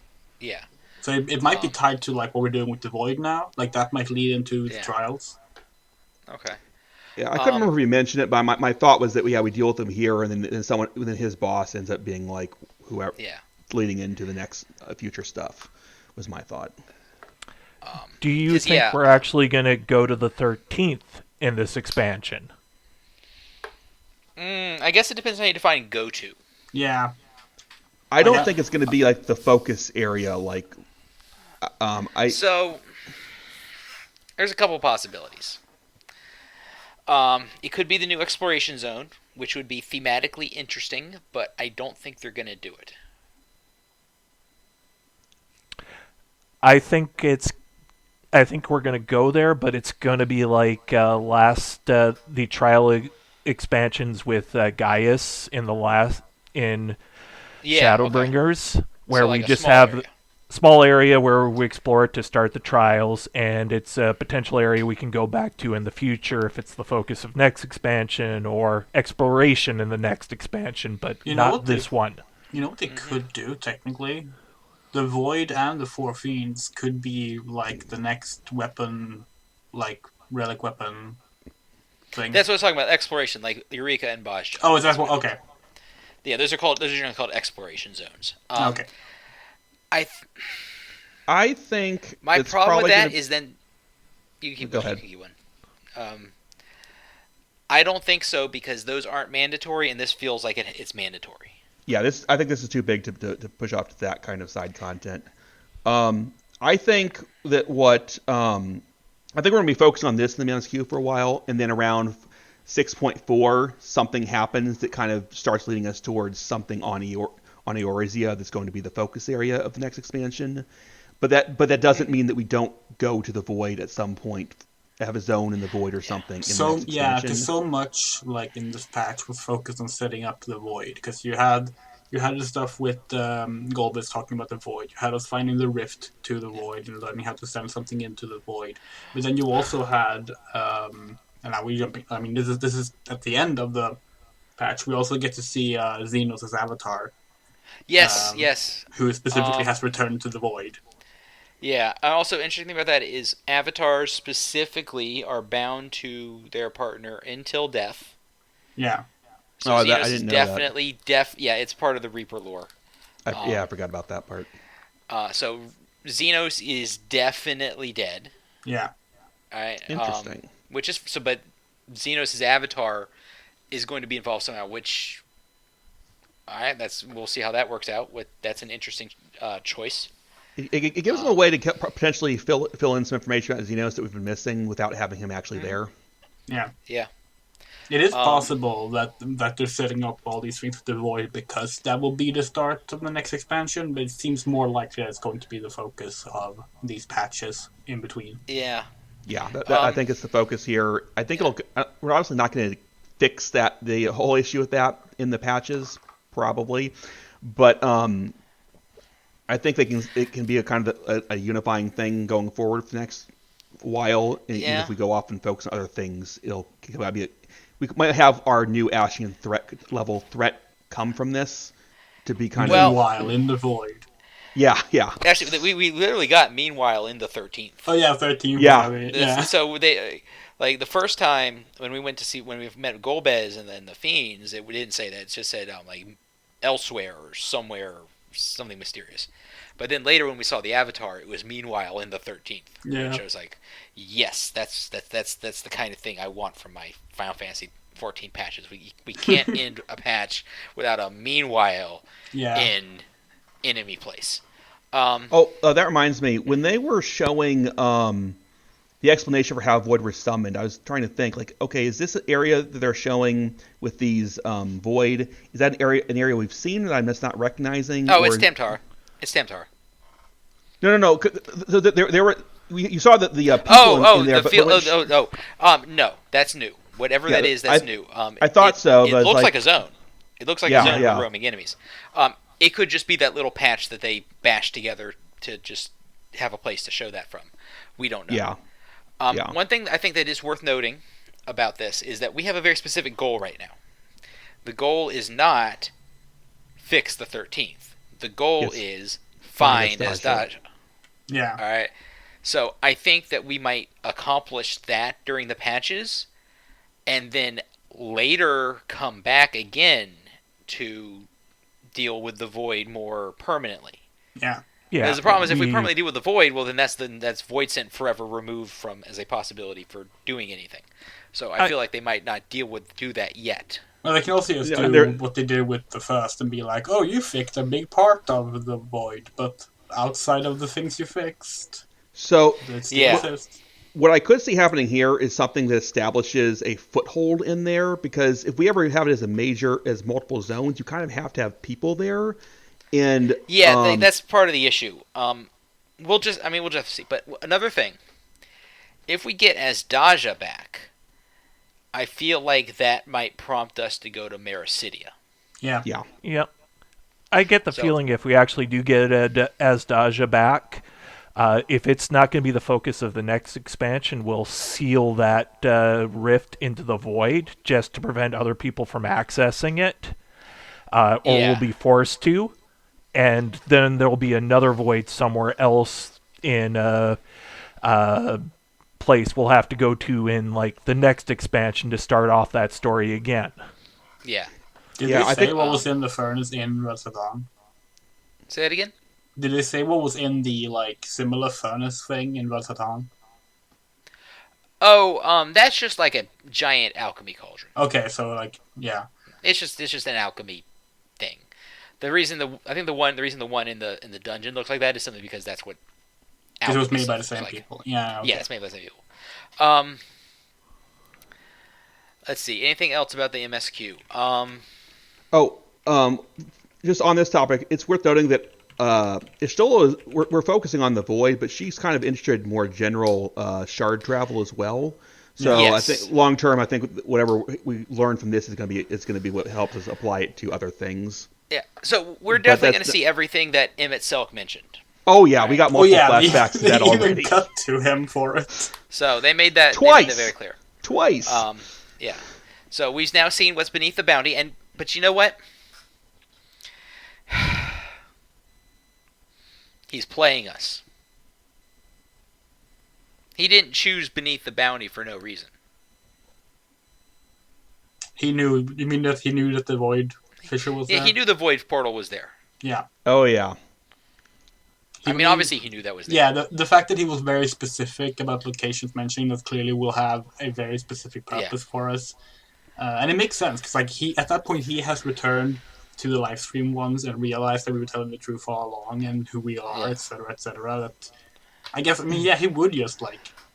Yeah. So it might be tied to like what we're doing with the Void now. Like that might lead into the trials. Okay. Yeah, I couldn't remember if he mentioned it, but my thought was that we deal with him here, and then his boss ends up being like whoever, leading into the next future stuff. Was my thought. Do you think we're actually going to go to the 13th in this expansion? I guess it depends on how you define go to. Yeah. I don't think it's going to be like the focus area. Like, So there's a couple possibilities. It could be the new exploration zone, which would be thematically interesting, but I don't think they're going to do it. I think we're going to go there, but it's going to be like the trial expansions with Gaius in Shadowbringers, where so like we just have small area where we explore it to start the trials, and it's a potential area we can go back to in the future if it's the focus of next expansion or exploration in the next expansion, but not this one. You know what they could do, technically? The Void and the Four Fiends could be like the next weapon, like relic weapon thing. That's what I was talking about, exploration, like Eureka and Bosch. Oh, is that what? Okay. Yeah, those are generally called exploration zones. Okay. I think my problem with that is then you keep go ahead. I don't think so, because those aren't mandatory, and this feels like it's mandatory. Yeah, I think this is too big to push off to that kind of side content. I think that I think we're going to be focusing on this in the Man's Queue for a while, and then around 6.4, something happens that kind of starts leading us towards something on Eorzea that's going to be the focus area of the next expansion. But that doesn't mean that we don't go to the Void at some point, have a zone in the Void or something. So yeah, because so much like in this patch was focused on setting up the Void, because you had the stuff with Golbez talking about the Void. You had us finding the rift to the Void and learning how to send something into the Void. But then you also had, and now we're jumping. I mean, this is at the end of the patch. We also get to see Xenos' avatar. Yes. Who specifically has returned to the Void. Yeah. Also, interesting thing about that is avatars specifically are bound to their partner until death. Yeah. So Xenos I didn't know definitely that. Yeah, it's part of the Reaper lore. I forgot about that part. So Xenos is definitely dead. Yeah. Alright. Interesting. But Xenos' avatar is going to be involved somehow, which we'll see how that works out. That's an interesting choice. It gives them a way to potentially fill in some information about Xenos that we've been missing without having him actually there. Yeah. Yeah. It is possible that they're setting up all these things with the Void because that will be the start of the next expansion, but it seems more likely that it's going to be the focus of these patches in between. Yeah. Yeah, I think it's the focus here. I think we're obviously not going to fix the whole issue with that in the patches, probably, but I think it can be a kind of a unifying thing going forward for the next while. And even if we go off and focus on other things, we might have our new Ashian threat come from this to be kind of Meanwhile in the Void. Yeah. Actually, we literally got Meanwhile in the 13th. Oh yeah, 13th. Yeah. So they like the first time when we met Golbez and then the Fiends, we didn't say that. It just said like elsewhere or somewhere, something mysterious. But then later when we saw the Avatar, it was Meanwhile in the 13th. Yeah. Which I was like, yes, that's the kind of thing I want from my Final Fantasy 14 patches. We can't end a patch without a Meanwhile in enemy place. That reminds me. When they were showing the explanation for how Void were summoned, I was trying to think, like, okay, is this an area that they're showing with these Void? Is that an area we've seen that I'm just not recognizing? Oh, it's Tamtar. It's Tamtar. No. So there were. You saw that the people in there. No, that's new. Whatever that is, that's new. I thought so. It looks like a zone. It looks like a zone of roaming enemies. It could just be that little patch that they bashed together to just have a place to show that from. We don't know. Yeah. One thing I think that is worth noting about this is that we have a very specific goal right now. The goal is not fix the 13th. The goal is find Azdaja. Yeah. All right. So I think that we might accomplish that during the patches, and then later come back again to deal with the Void more permanently. Yeah. Because the problem is, if we permanently deal with the Void, well, then that's Void Sent forever removed from as a possibility for doing anything. So I feel like they might not do that yet. Well, they can also just do what they did with the first and be like, oh, you fixed a big part of the Void, but outside of the things you fixed. So what I could see happening here is something that establishes a foothold in there, because if we ever have it as multiple zones, you kind of have to have people there. And that's part of the issue. We'll just have to see. But another thing, if we get Azdaja back, I feel like that might prompt us to go to Mericidia. Yeah. I get the feeling if we actually do get Azdaja back, if it's not going to be the focus of the next expansion, we'll seal that rift into the void just to prevent other people from accessing it, or we'll be forced to, and then there'll be another void somewhere else in a place we'll have to go to in like the next expansion to start off that story again. Yeah. Did they say what was in the furnace in Razadon? Say it again? Did they say what was in the similar furnace thing in Razadon? Oh, that's just like a giant alchemy cauldron. Okay, so yeah. It's just an alchemy thing. The reason the one in the dungeon looks like that is simply because that's what. Because it was made by the same people. Yeah. Okay. Yeah, it's made by the same people. Let's see. Anything else about the MSQ? Just on this topic, it's worth noting that Ishtola we're focusing on the void, but she's kind of interested in more general shard travel as well. So yes. I think long term, whatever we learn from this is going to be what helps us apply it to other things. Yeah. So we're definitely going to see everything that Emmett Selk mentioned. Oh yeah, right. We got multiple flashbacks to that already. They even cut to him for it. So they made that very clear. Twice. Yeah. So we've now seen what's beneath the bounty, but you know what? He's playing us. He didn't choose beneath the bounty for no reason. He knew. You mean that he knew that the void fissure was there? Yeah, he knew the void portal was there. Yeah. Oh yeah. Obviously he knew that was there. Yeah, the fact that he was very specific about locations mentioning that clearly will have a very specific purpose for us. And it makes sense, because at that point he has returned to the live stream once and realized that we were telling the truth all along and who we are, etc., etc. That I guess, he would just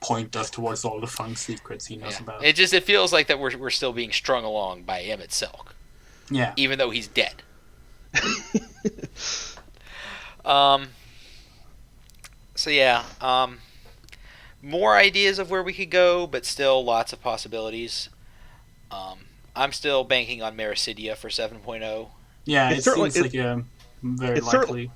point us towards all the fun secrets he knows about. It feels like that we're still being strung along by Emmett Selk. Yeah. Even though he's dead. More ideas of where we could go, but still lots of possibilities. I'm still banking on Mericidia for 7.0. Yeah, it seems very likely.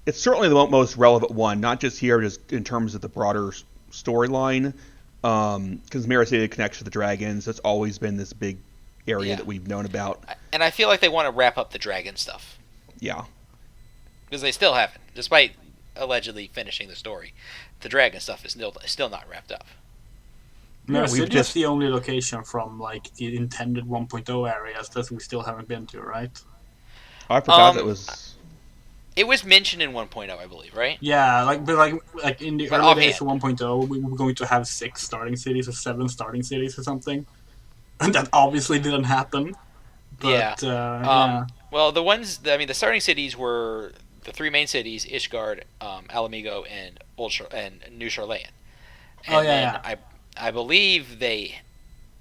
It's certainly the most relevant one, not just here, just in terms of the broader storyline. Because Mericidia connects to the dragons. That's always been this big area that we've known about. And I feel like they want to wrap up the dragon stuff. Yeah. Because they still haven't, despite allegedly finishing the story. The dragon stuff is still not wrapped up. Mericidia is the only location from the intended 1.0 areas that we still haven't been to, right? I forgot that was. It was mentioned in 1.0, I believe, right? Yeah, but in the early days of 1.0, we were going to have 6 starting cities or 7 starting cities or something. And that obviously didn't happen. But, well, the starting cities were the 3 main cities: Ishgard, Alamigo, and New Charlayan. And I believe they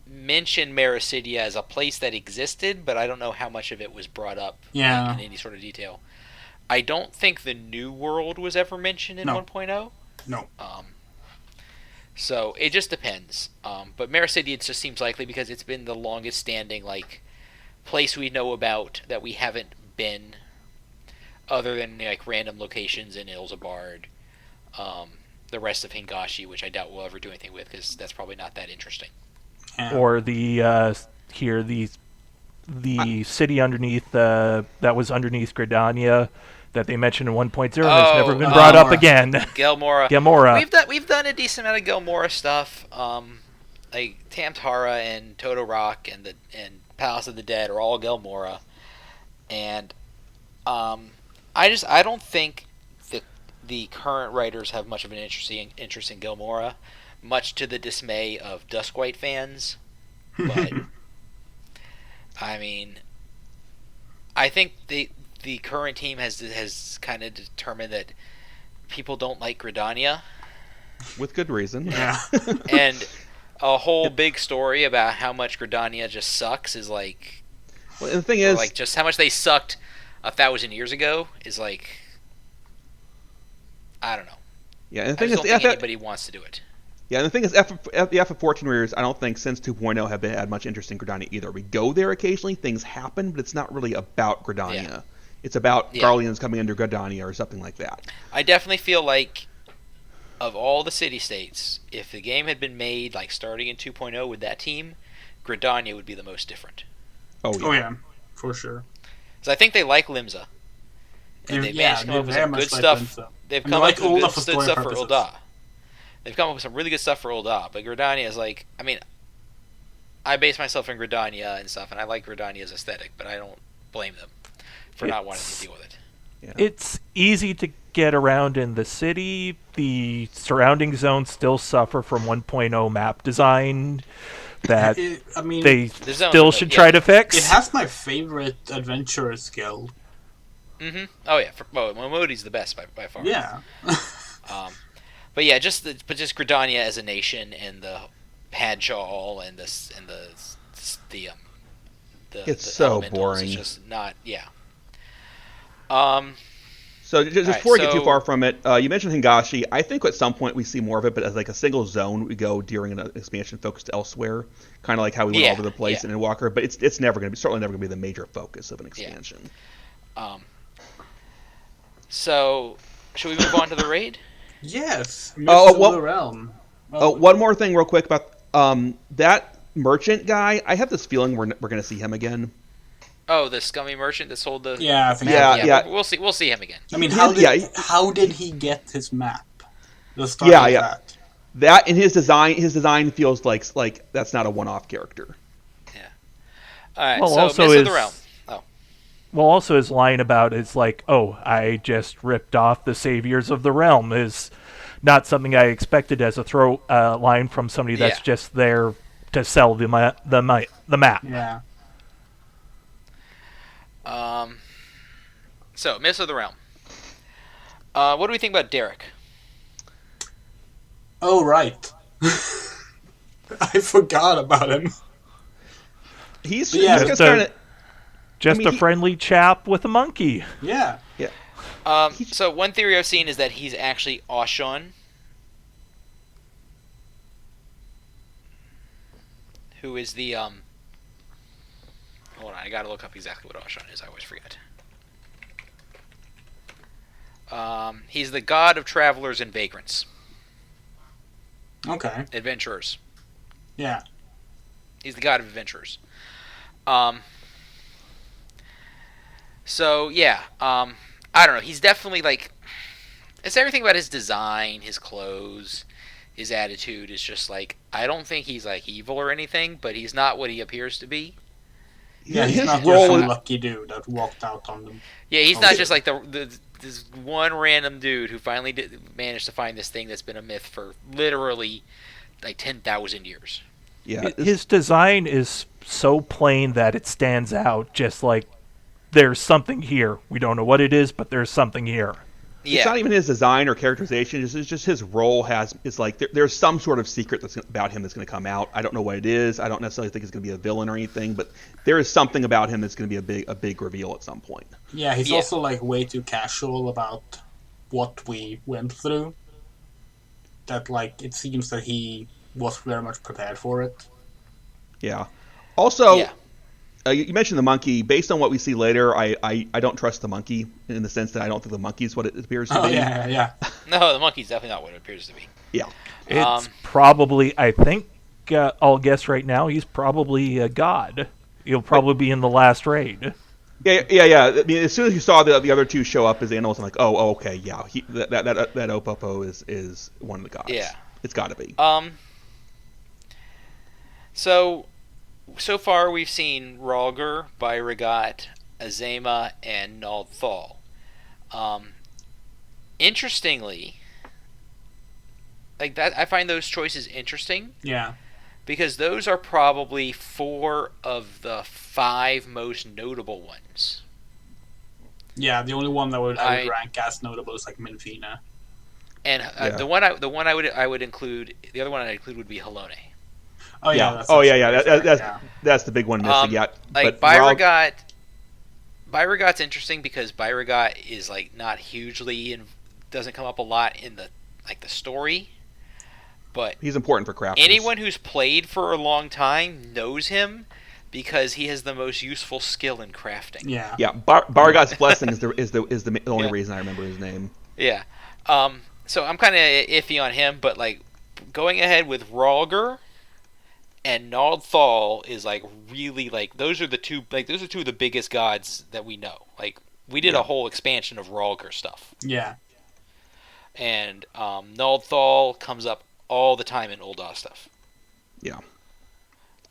mentioned Mericidia as a place that existed, but I don't know how much of it was brought up in any sort of detail. I don't think the New World was ever mentioned in 1.0. No. So it just depends. But Mericidia just seems likely because it's been the longest standing place we know about that we haven't been, other than random locations in Ilzabard. The rest of Hingashi, which I doubt we'll ever do anything with, because that's probably not that interesting. Yeah. Or the city underneath that was underneath Gridania that they mentioned in 1.0 has never been brought up again. Gelmora. We've done a decent amount of Gelmora stuff. Tamtara and Todorok and Palace of the Dead are all Gelmora, and I don't think the current writers have much of an interest in Gelmora, much to the dismay of Duskwhite fans. But I think the current team has kind of determined that people don't like Gridania. With good reason. Yeah. And a whole big story about how much Gridania just sucks is like... Well, the thing is... like, just how much they sucked 1,000 years ago is like... I don't know. Yeah, and the thing is... I don't think anybody wants to do it. Yeah, and the thing is, the FF14 readers, I don't think since 2.0 have had much interest in Gridania either. We go there occasionally, things happen, but it's not really about Gridania. Yeah. It's about Garleans coming under Gridania or something like that. I definitely feel like, of all the city-states, if the game had been made like starting in 2.0 with that team, Gridania would be the most different. Oh yeah, for sure. Because I think they like Limsa. And they've managed to come up with some good stuff. They've come up with good stuff for Ul'dah. They've come up with some really good stuff for Ul'dah, but Gridania is like, I mean, I base myself in Gridania and stuff, and I like Gridania's aesthetic, but I don't blame them for not wanting to deal with it. Yeah. It's easy to get around in the city. The surrounding zones still suffer from 1.0 map design that they still should try to fix. It has my favorite adventurer skill. Mm-hmm. Oh yeah, Momodi's the best by far. Yeah. But yeah, just Gridania as a nation and the Padshal and the it's so boring. It's just not So just before we get too far from it, you mentioned Hingashi. I think at some point we see more of it, but as like a single zone, we go during an expansion focused elsewhere, kind of like how we went all over the place in Endwalker. But it's never going to be, certainly never going to be the major focus of an expansion. Yeah. So should we move on to the raid? Yes. The Realm. One more thing, real quick about that merchant guy. I have this feeling we're going to see him again. Oh, the scummy merchant that sold the I think map. We'll see him again. I mean, how did he get his map? That in his design feels like that's not a one-off character. Yeah. All right. Well, so Mists of the Realm. Well, also his line about it's like, oh, I just ripped off the Saviors of the Realm is not something I expected as a throw line from somebody that's just there to sell the map. Yeah. So, Mists of the Realm. What do we think about Derek? Oh, right. I forgot about him. He's just kind of... a friendly chap with a monkey. Yeah. Yeah. So one theory I've seen is that he's actually Oshun, who is the hold on, I gotta look up exactly what Oshun is. I always forget. He's the god of travelers and vagrants. Okay. Adventurers. Yeah. He's the god of adventurers. So yeah, I don't know. He's definitely like, it's everything about his design, his clothes, his attitude is just like, I don't think he's like evil or anything, but he's not what he appears to be. Yeah, he's not just some lucky dude that walked out on them. Yeah, he's not just like this one random dude who finally managed to find this thing that's been a myth for literally like 10,000 years. Yeah, his design is so plain that it stands out, just like there's something here. We don't know what it is, but there's something here. Yeah. It's not even his design or characterization. It's just his role is like there's some sort of secret that's about him that's going to come out. I don't know what it is. I don't necessarily think it's going to be a villain or anything, but there is something about him that's going to be a big reveal at some point. Yeah, he's also like way too casual about what we went through. That like it seems that he was very much prepared for it. Yeah. Also, you mentioned the monkey. Based on what we see later, I don't trust the monkey in the sense that I don't think the monkey is what it appears to be. Yeah. No, the monkey's definitely not what it appears to be. Yeah. It's probably, I think, I'll guess right now, he's probably a god. He'll probably be in the last raid. Yeah. I mean, as soon as you saw the other two show up as animals, I'm like, oh, okay, yeah. That Opopo is one of the gods. Yeah. It's got to be. So far we've seen Rhalgr, Byragat, Azema, and Nald Thal. Interestingly, like that, I find those choices interesting. Yeah. Because those are probably 4 of the 5 most notable ones. Yeah, the only one that I would rank as notable is like Minfina. And the I would include, the other one I'd include would be Halone. Oh yeah. That's the big one missing. Yeah, like Beauregard. Beauregard's interesting because Beauregard is like not hugely and doesn't come up a lot in the story, but he's important for crafters. Anyone who's played for a long time knows him because he has the most useful skill in crafting. Yeah. Yeah. Beauregard's blessing is the only reason I remember his name. Yeah. So I'm kind of iffy on him, but like going ahead with Rhalgr and Naldthal is like really like those are two of the biggest gods that we know. Like we did a whole expansion of Rhalgr stuff. Yeah. And Naldthal comes up all the time in Ul'dah stuff. Yeah.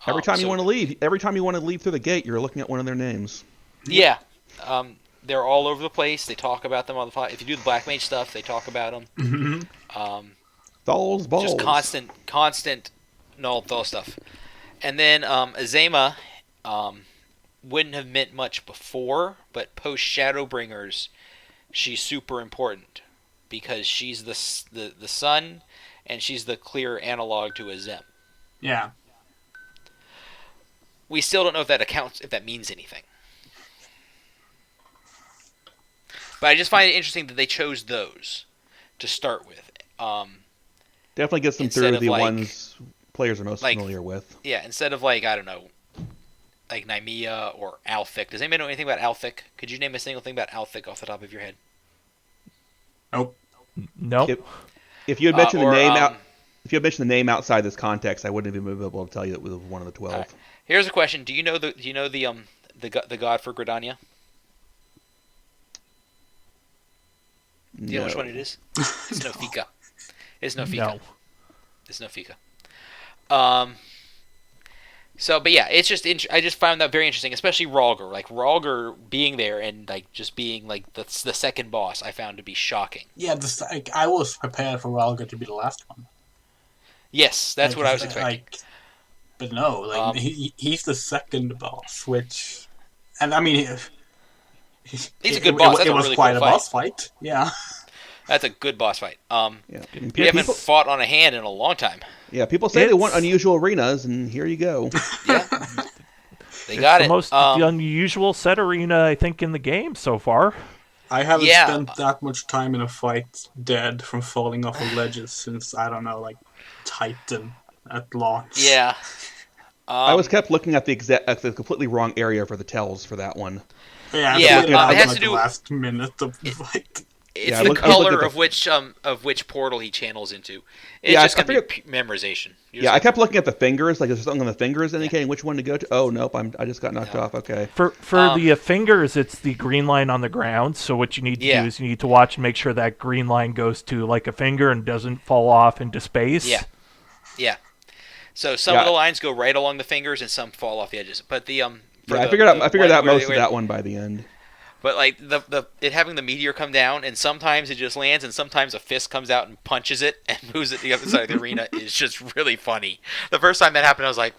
Every time you want to leave through the gate, you're looking at one of their names. Yeah. They're all over the place. They talk about them all the time. If you do the Black Mage stuff, they talk about them. Mm-hmm. Balls. Just constant Naldthal stuff. And then Azema wouldn't have meant much before, but post Shadowbringers, she's super important because she's the sun, and she's the clear analog to Azem. Yeah. We still don't know if that means anything. But I just find it interesting that they chose those to start with. Definitely gets them through the ones players are most familiar with. Yeah, instead of I don't know, like Nymea or Alphic. Does anybody know anything about Alphic? Could you name a single thing about Alphic off the top of your head? Nope. Nope. If you had mentioned the name outside this context, I wouldn't have been able to tell you it was one of the 12. Right. Here's a question: Do you know the god for Gridania? Do you know which one it is? It's Nofika. It's Nofika. No. It's Nofika. So, but yeah, it's just I just found that very interesting, especially Rhalgr. Like Rhalgr being there and like just being like the second boss, I found to be shocking. Yeah, I was prepared for Rhalgr to be the last one. Yes, that's what I was expecting. But no, he's the second boss, which, and I mean, he's a good boss. It was really quite a boss fight. Yeah. That's a good boss fight. Yeah. We haven't fought on a hand in a long time. Yeah, people say they want unusual arenas, and here you go. Yeah. They got the most unusual set arena, I think, in the game so far. I haven't spent that much time in a fight dead from falling off of ledges since, I don't know, like Titan at launch. Yeah. I was kept looking at the completely wrong area for the tells for that one. Yeah, it has to do the last minute of the fight. It's the color of which portal he channels into. It's just going to be memorization. I kept looking at the fingers, like there's something on the fingers indicating which one to go to. Oh, nope, I just got knocked off. Okay. For the fingers, it's the green line on the ground. So what you need to do is you need to watch and make sure that green line goes to like a finger and doesn't fall off into space. Yeah. Yeah. So some of the lines go right along the fingers and some fall off the edges. But I figured out most of that one by the end. But like it having the meteor come down, and sometimes it just lands, and sometimes a fist comes out and punches it and moves it to the other side of the arena is just really funny. The first time that happened, I was like,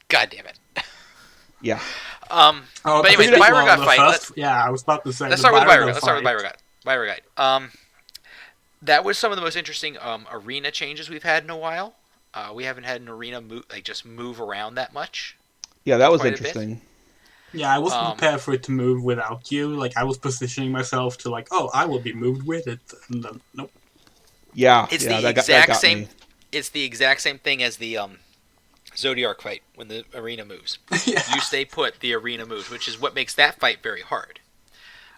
"God damn it!" Yeah. But anyways, the Beauregard fight. I was about to say. Let's start with Beauregard. That was some of the most interesting arena changes we've had in a while. We haven't had an arena move around that much. Yeah, that was interesting. Yeah, I wasn't prepared for it to move without you. Like, I was positioning myself to I will be moved with it. And then, nope. Yeah, it's the exact same. Me. It's the exact same thing as the Zodiark fight when the arena moves. Yeah. You stay put, the arena moves, which is what makes that fight very hard.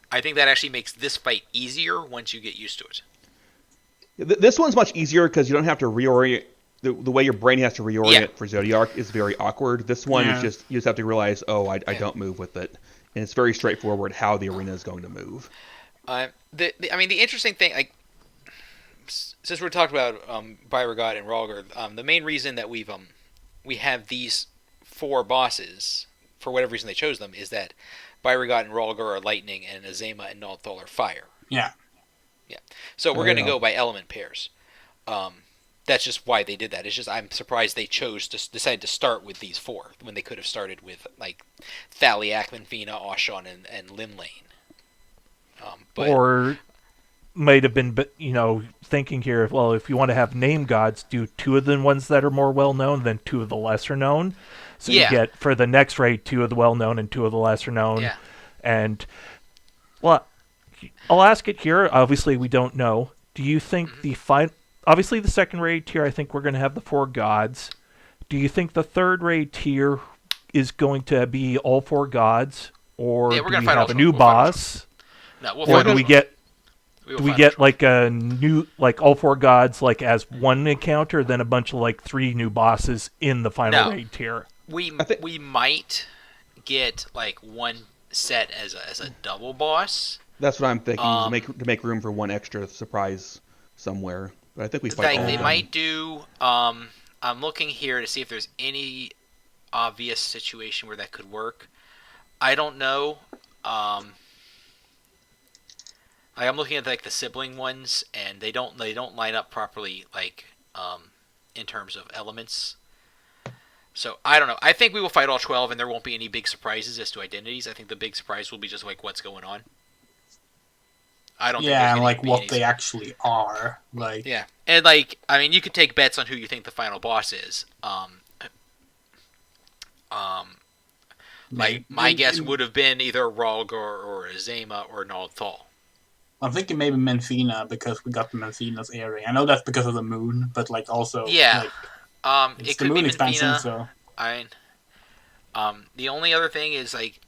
I think that actually makes this fight easier once you get used to it. This one's much easier because you don't have to reorient. The way your brain has to reorient for Zodiark is very awkward. This one is just you just have to realize, I don't move with it, and it's very straightforward how the arena is going to move. The interesting thing, since we're talking about Beauregard and Rhalgr, the main reason that we have these 4 bosses, for whatever reason they chose them, is that Beauregard and Rhalgr are lightning, and Azema and Naldthal are fire. Yeah. Yeah. So we're going to go by element pairs. That's just why they did that. It's just I'm surprised they decided to start with these 4 when they could have started with like Thaliak, Minfina, Aushon, and Linlane. might have been, thinking here, well, if you want to have name gods, do 2 of the ones that are more well-known than 2 of the lesser-known. So you get, for the next raid, 2 of the well-known and 2 of the lesser-known. Yeah. And, well, I'll ask it here. Obviously, we don't know. Do you think obviously, the second raid tier, I think we're going to have the 4 gods. Do you think the third raid tier is going to be all 4 gods? Or do we have a new boss? No, or do we get... Do we get like a new, like all 4 gods, like as one encounter, then a bunch of like 3 new bosses in the final raid tier? We might get like one set as a double boss. That's what I'm thinking. To make room for one extra surprise somewhere. But I think we fight. They might do. I'm looking here to see if there's any obvious situation where that could work. I don't know. I'm looking at like the sibling ones, and they don't line up properly, like in terms of elements. So I don't know. I think we will fight all 12, and there won't be any big surprises as to identities. I think the big surprise will be just like what's going on. I don't. Yeah, and like what they actually are. Like yeah, and like I mean, you could take bets on who you think the final boss is. Like my guess would have been either Ralg or Azema or Naldthal. I'm thinking maybe Menfina, because we got the Menfina's area. I know that's because of the moon, but like also yeah, like, it could be expansion. So the only other thing is like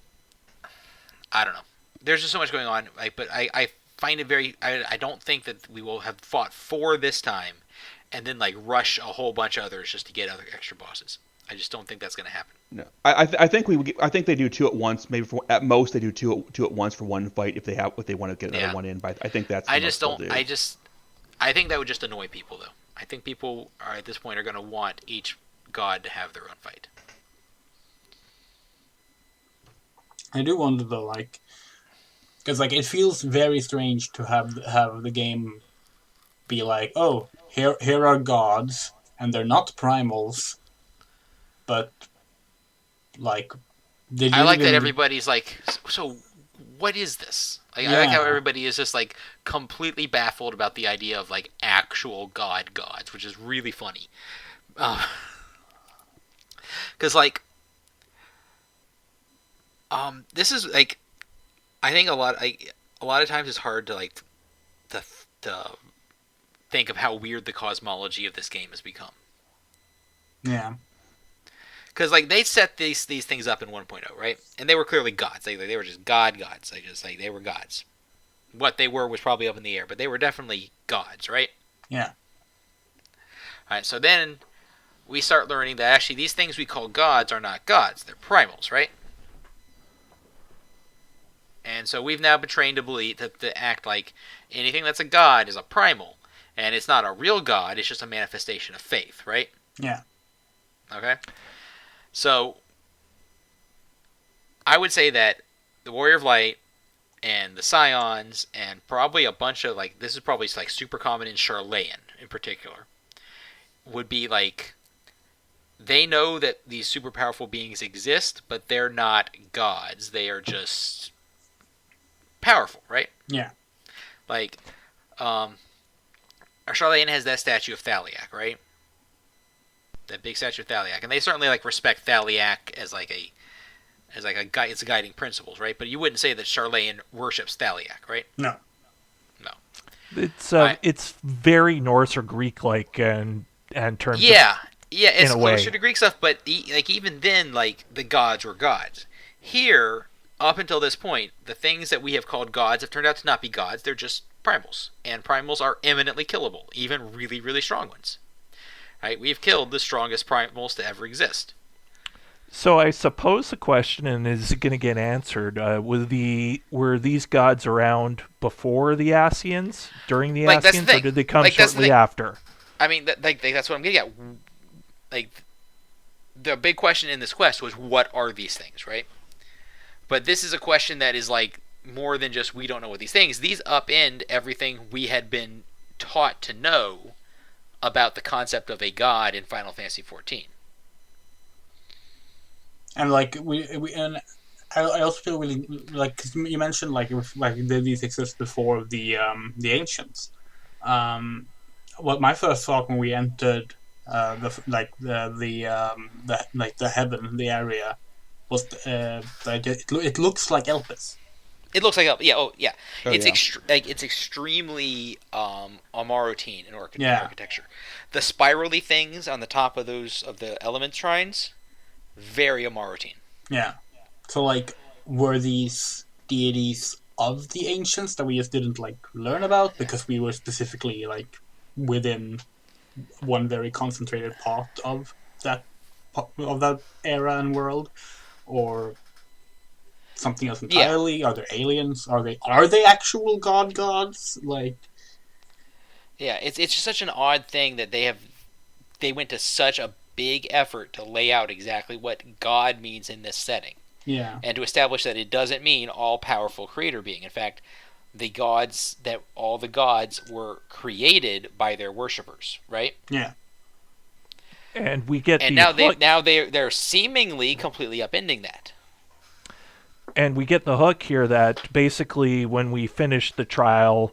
I don't know. There's just so much going on. Like, but I find it very. I don't think that we will have fought 4 this time, and then like rush a whole bunch of others just to get other extra bosses. I just don't think that's going to happen. No, I think they do 2 at once. Maybe at most they do two at once for one fight if they want to get another one in. But I think that's. I think that would just annoy people though. I think people are at this point are going to want each god to have their own fight. I do wonder though, like, because like it feels very strange to have the game be like, oh, here are gods, and they're not primals. But, like, I like that everybody's like, so what is this? Like, I like how everybody is just, like, completely baffled about the idea of, like, actual gods, which is really funny. Because, like, this is, like, I think a lot of times it's hard to, like, to think of how weird the cosmology of this game has become. Yeah. Because like they set these things up in 1.0, right? And they were clearly gods. They were just gods. They were gods. What they were was probably up in the air, but they were definitely gods, right? Yeah. All right. So then we start learning that actually these things we call gods are not gods. They're primals, right? And so we've now been trained to believe to act like anything that's a god is a primal, and it's not a real god. It's just a manifestation of faith, right? Yeah. Okay. So, I would say that the Warrior of Light and the Scions and probably a bunch of, like, this is probably, like, super common in Charlayan in particular, would be, like, they know that these super powerful beings exist, but they're not gods. They are just powerful, right? Yeah. Like, Charlayan has that statue of Thaliak, right? That big statue of Thaliak, and they certainly like respect Thaliak as a its guiding principles, right? But you wouldn't say that Charlayan worships Thaliak, right? No. It's very Norse or Greek like in terms. Yeah, it's closer to Greek stuff, but like even then, like the gods were gods. Here, up until this point, the things that we have called gods have turned out to not be gods; they're just primals, and primals are eminently killable, even really, really strong ones. Right, we've killed the strongest primals to ever exist. So I suppose the question, and is it going to get answered, were these gods around before the Ascians, during the Ascians, or did they come shortly after? I mean, that's what I'm getting at. Like, the big question in this quest was, what are these things, right? But this is a question that is, like, more than just we don't know what these things. These upend everything we had been taught to know about the concept of a god in Final Fantasy XIV. And like I also feel really like, cause you mentioned like these exist before the ancients. What my first thought when we entered the heaven, the area, was it looks like Elpis. It looks like yeah. Oh yeah. Oh, It's yeah. it's extremely Amarotine in Yeah. architecture. The spirally things on the top of the element shrines, very Amarotine. Yeah. So like, were these deities of the ancients that we just didn't like learn about because we were specifically like within one very concentrated part of that era and world, or something else entirely? Yeah. Are there aliens? Are they actual gods? Like, yeah, it's just such an odd thing that they went to such a big effort to lay out exactly what God means in this setting. Yeah. And to establish that it doesn't mean all powerful creator being. In fact, all the gods were created by their worshippers, right? Yeah. And we get they're seemingly completely upending that. And we get the hook here that basically when we finish the trial,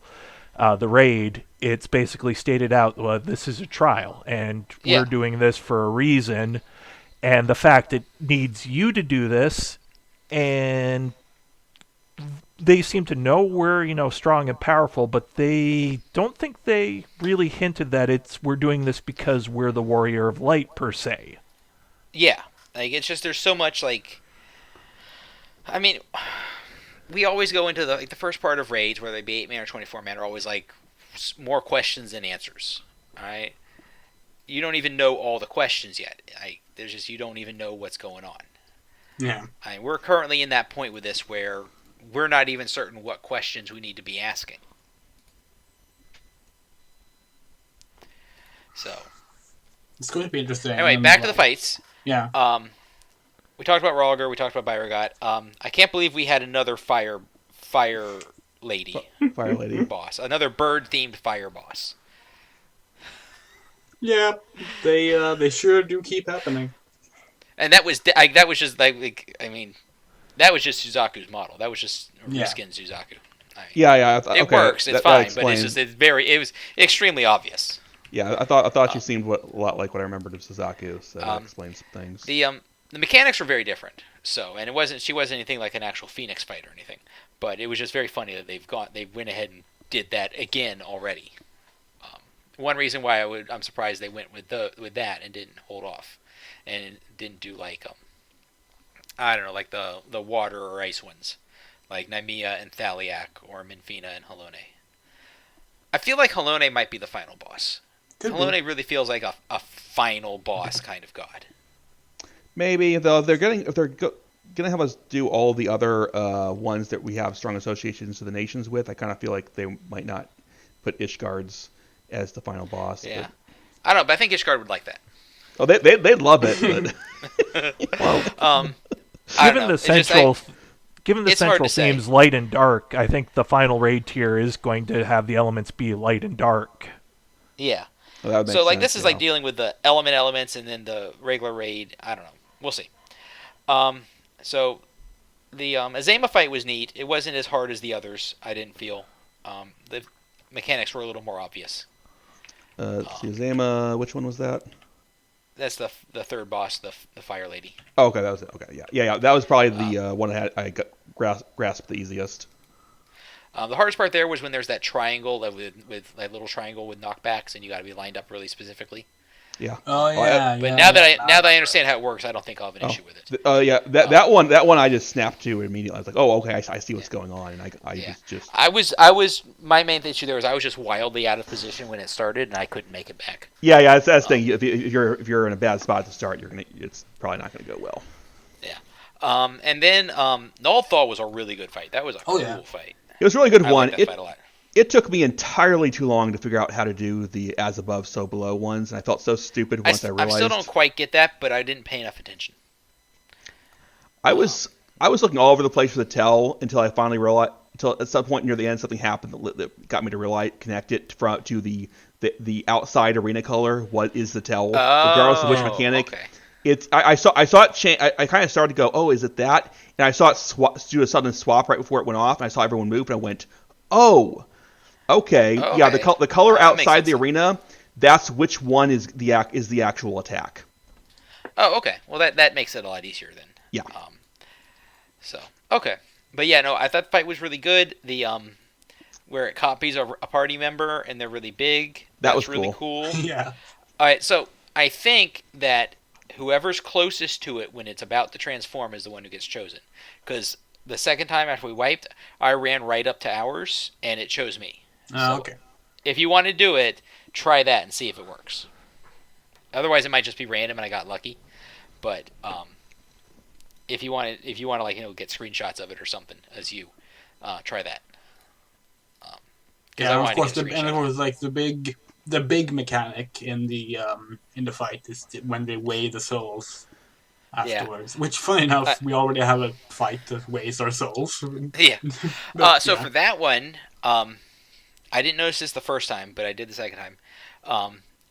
the raid, it's basically stated out, well, this is a trial, and we're doing this for a reason, and the fact it needs you to do this, and they seem to know we're, strong and powerful, but they don't think they really hinted that we're doing this because we're the Warrior of Light, per se. Yeah. Like, it's just, there's so much, like, I mean, we always go into the first part of raids, whether they be 8-man or 24-man, are always, like, more questions than answers. Alright? You don't even know all the questions yet. You don't even know what's going on. Yeah. We're currently in that point with this where we're not even certain what questions we need to be asking. So, it's going to be interesting. Anyway, back to the fights. Yeah. We talked about Rolgar. We talked about Byragot. I can't believe we had another fire lady. Fire lady boss. Another bird-themed fire boss. Yeah, they sure do keep happening. And that was just that was just Suzaku's model. That was just reskin Suzaku. It works. It's fine, but it was extremely obvious. Yeah, I thought she seemed a lot like what I remembered of Suzaku, so that explains some things. The mechanics were very different. So, and she wasn't anything like an actual Phoenix fight or anything, but it was just very funny that they went ahead and did that again already. One reason why I'm surprised they went with that and didn't hold off, and didn't do like I don't know, like the water or ice ones, like Lamia and Thaliak or Minfina and Halone. I feel like Halone might be the final boss. Halone really feels like a final boss kind of god. Maybe, though, if they're gonna have us do all the other ones that we have strong associations to the nations with, I kind of feel like they might not put Ishgard's as the final boss. Yeah, but I don't know, but I think Ishgard would like that. Oh, they'd love it. But... given the central themes, light and dark, I think the final raid tier is going to have the elements be light and dark. Yeah. Well, so like this is like dealing with the elements and then the regular raid. I don't know. We'll see. So the Azema fight was neat. It wasn't as hard as the others, I didn't feel. The mechanics were a little more obvious. Azema, which one was that? That's the third boss, the fire lady. Oh, okay, that was it. Okay, yeah. That was probably the one I grasped the easiest. The hardest part there was when there's that triangle with that little triangle with knockbacks, and you got to be lined up really specifically. Yeah. Oh yeah. But now that I understand how it works, I don't think I'll have an issue with it. Yeah. That one I just snapped to immediately. I was like, oh, okay, I see what's going on, and I just. I was my main issue there was I was just wildly out of position when it started, and I couldn't make it back. Yeah. That's the thing. If you're in a bad spot to start, it's probably not going to go well. Yeah. And then Nulthal was a really good fight. That was a cool fight. It was a really good I one. Liked that fight a lot. It took me entirely too long to figure out how to do the as above, so below ones, and I felt so stupid once I realized. I still don't quite get that, but I didn't pay enough attention. I was looking all over the place for the tell until I finally realized. Until at some point near the end, something happened that got me to connect it to the outside arena color. What is the tell, regardless of which mechanic? Okay. I saw it change. I kind of started to go, oh, is it that? And I saw it do a sudden swap right before it went off, and I saw everyone move, and I went, oh, okay, Okay. yeah. The color outside the sense. arena, that's which one is the actual attack. Oh, okay. Well, that makes it a lot easier then. Yeah. So okay, but yeah, no, I thought the fight was really good. The where it copies a party member and they're really big. That was really cool. Yeah. All right, so I think that whoever's closest to it when it's about to transform is the one who gets chosen. Because the second time after we wiped, I ran right up to ours and it chose me. So, okay. If you want to do it, try that and see if it works. Otherwise, it might just be random and I got lucky. But if you want to like get screenshots of it or something as you try that. Yeah, of course, and it was like the big mechanic in the fight is when they weigh the souls afterwards. Yeah. Which, funny enough, we already have a fight that weighs our souls. Yeah. For that one, I didn't notice this the first time, but I did the second time,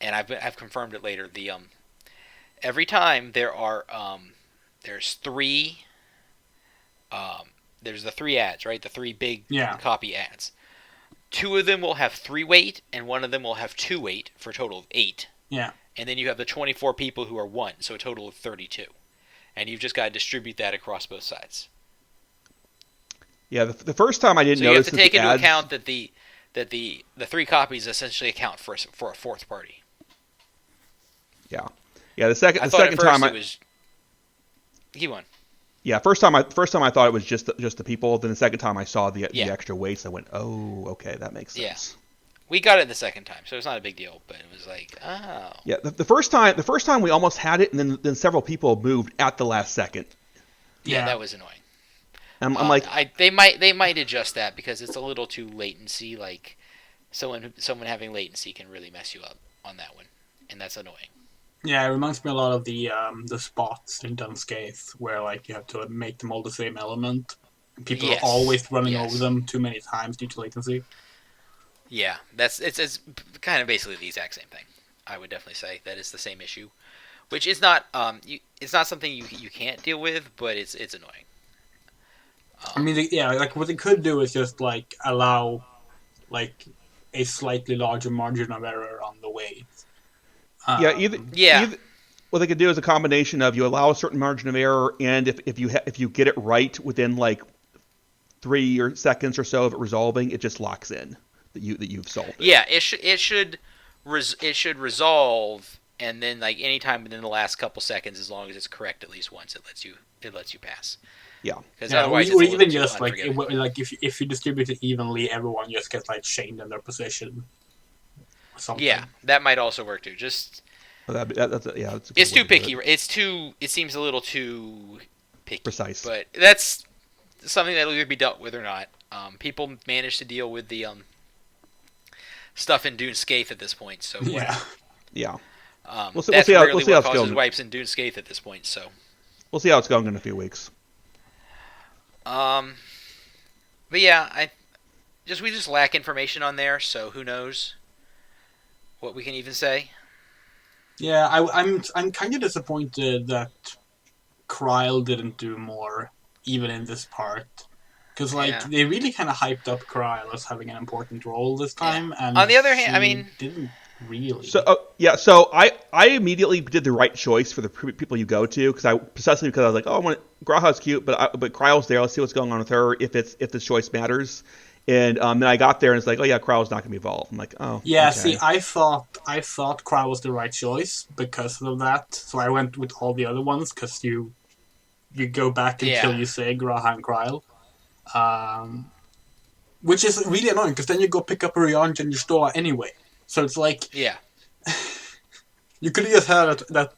and I've confirmed it later. The every time there are there's three. There's the 3 ads, right? The 3 big copy ads. 2 of them will have 3 weight, and 1 of them will have 2 weight for a total of 8. Yeah. And then you have the 24 people who are 1, so a total of 32. And you've just got to distribute that across both sides. Yeah, the first time I didn't notice. So you have to take into account that the 3 copies essentially account for a 4th party. Yeah. The second time it was. Keep on. Yeah, first time I thought it was just the people. Then the second time I saw the extra weights, I went, "Oh, okay, that makes sense." Yeah, we got it the second time, so it's not a big deal. But it was like, oh. Yeah, the first time we almost had it, and then several people moved at the last second. Yeah, that was annoying. I'm like, they might adjust that because it's a little too latency. Like someone having latency can really mess you up on that one, and that's annoying. Yeah, it reminds me a lot of the spots in Dunscape where like you have to make them all the same element. People are always running over them too many times due to latency. Yeah, it's kind of basically the exact same thing. I would definitely say that is the same issue, which is not it's not something you can't deal with, but it's annoying. I mean, like what they could do is just like allow like a slightly larger margin of error on the weight. What they could do is a combination of you allow a certain margin of error, and if you get it right within like 3 seconds or so of it resolving, it just locks in that you've solved it. Yeah, it should resolve, and then like anytime within the last couple seconds, as long as it's correct at least once, it lets you pass. Yeah, because otherwise, or even just like if you distribute it evenly, everyone just gets like chained in their position. Something. Yeah, that might also work too. Just it's too picky. It seems a little too picky. Precise. But that's something that'll either be dealt with or not. People manage to deal with the stuff in Dune Scathe at this point. So yeah. We'll see how it causes wipes in Dune Scathe at this point. So we'll see how it's going in a few weeks. But yeah, we just lack information on there. So who knows what we can even say? Yeah, I'm kind of disappointed that Kryle didn't do more, even in this part, because they really kind of hyped up Kryle as having an important role this time, and on the other hand, I mean, didn't really. So I immediately did the right choice for the people you go to because I was like, oh, Graha's cute, but Kryle's there. Let's see what's going on with her if this choice matters. And then I got there and it's like, oh yeah, Kryle's not going to be involved. I'm like, oh. Yeah, okay. See, I thought Kryle was the right choice because of that. So I went with all the other ones because you go back until you say Graha and Kryle. Which is really annoying because then you go pick up a Rianj in your store anyway. So it's like... Yeah. You could have just had that...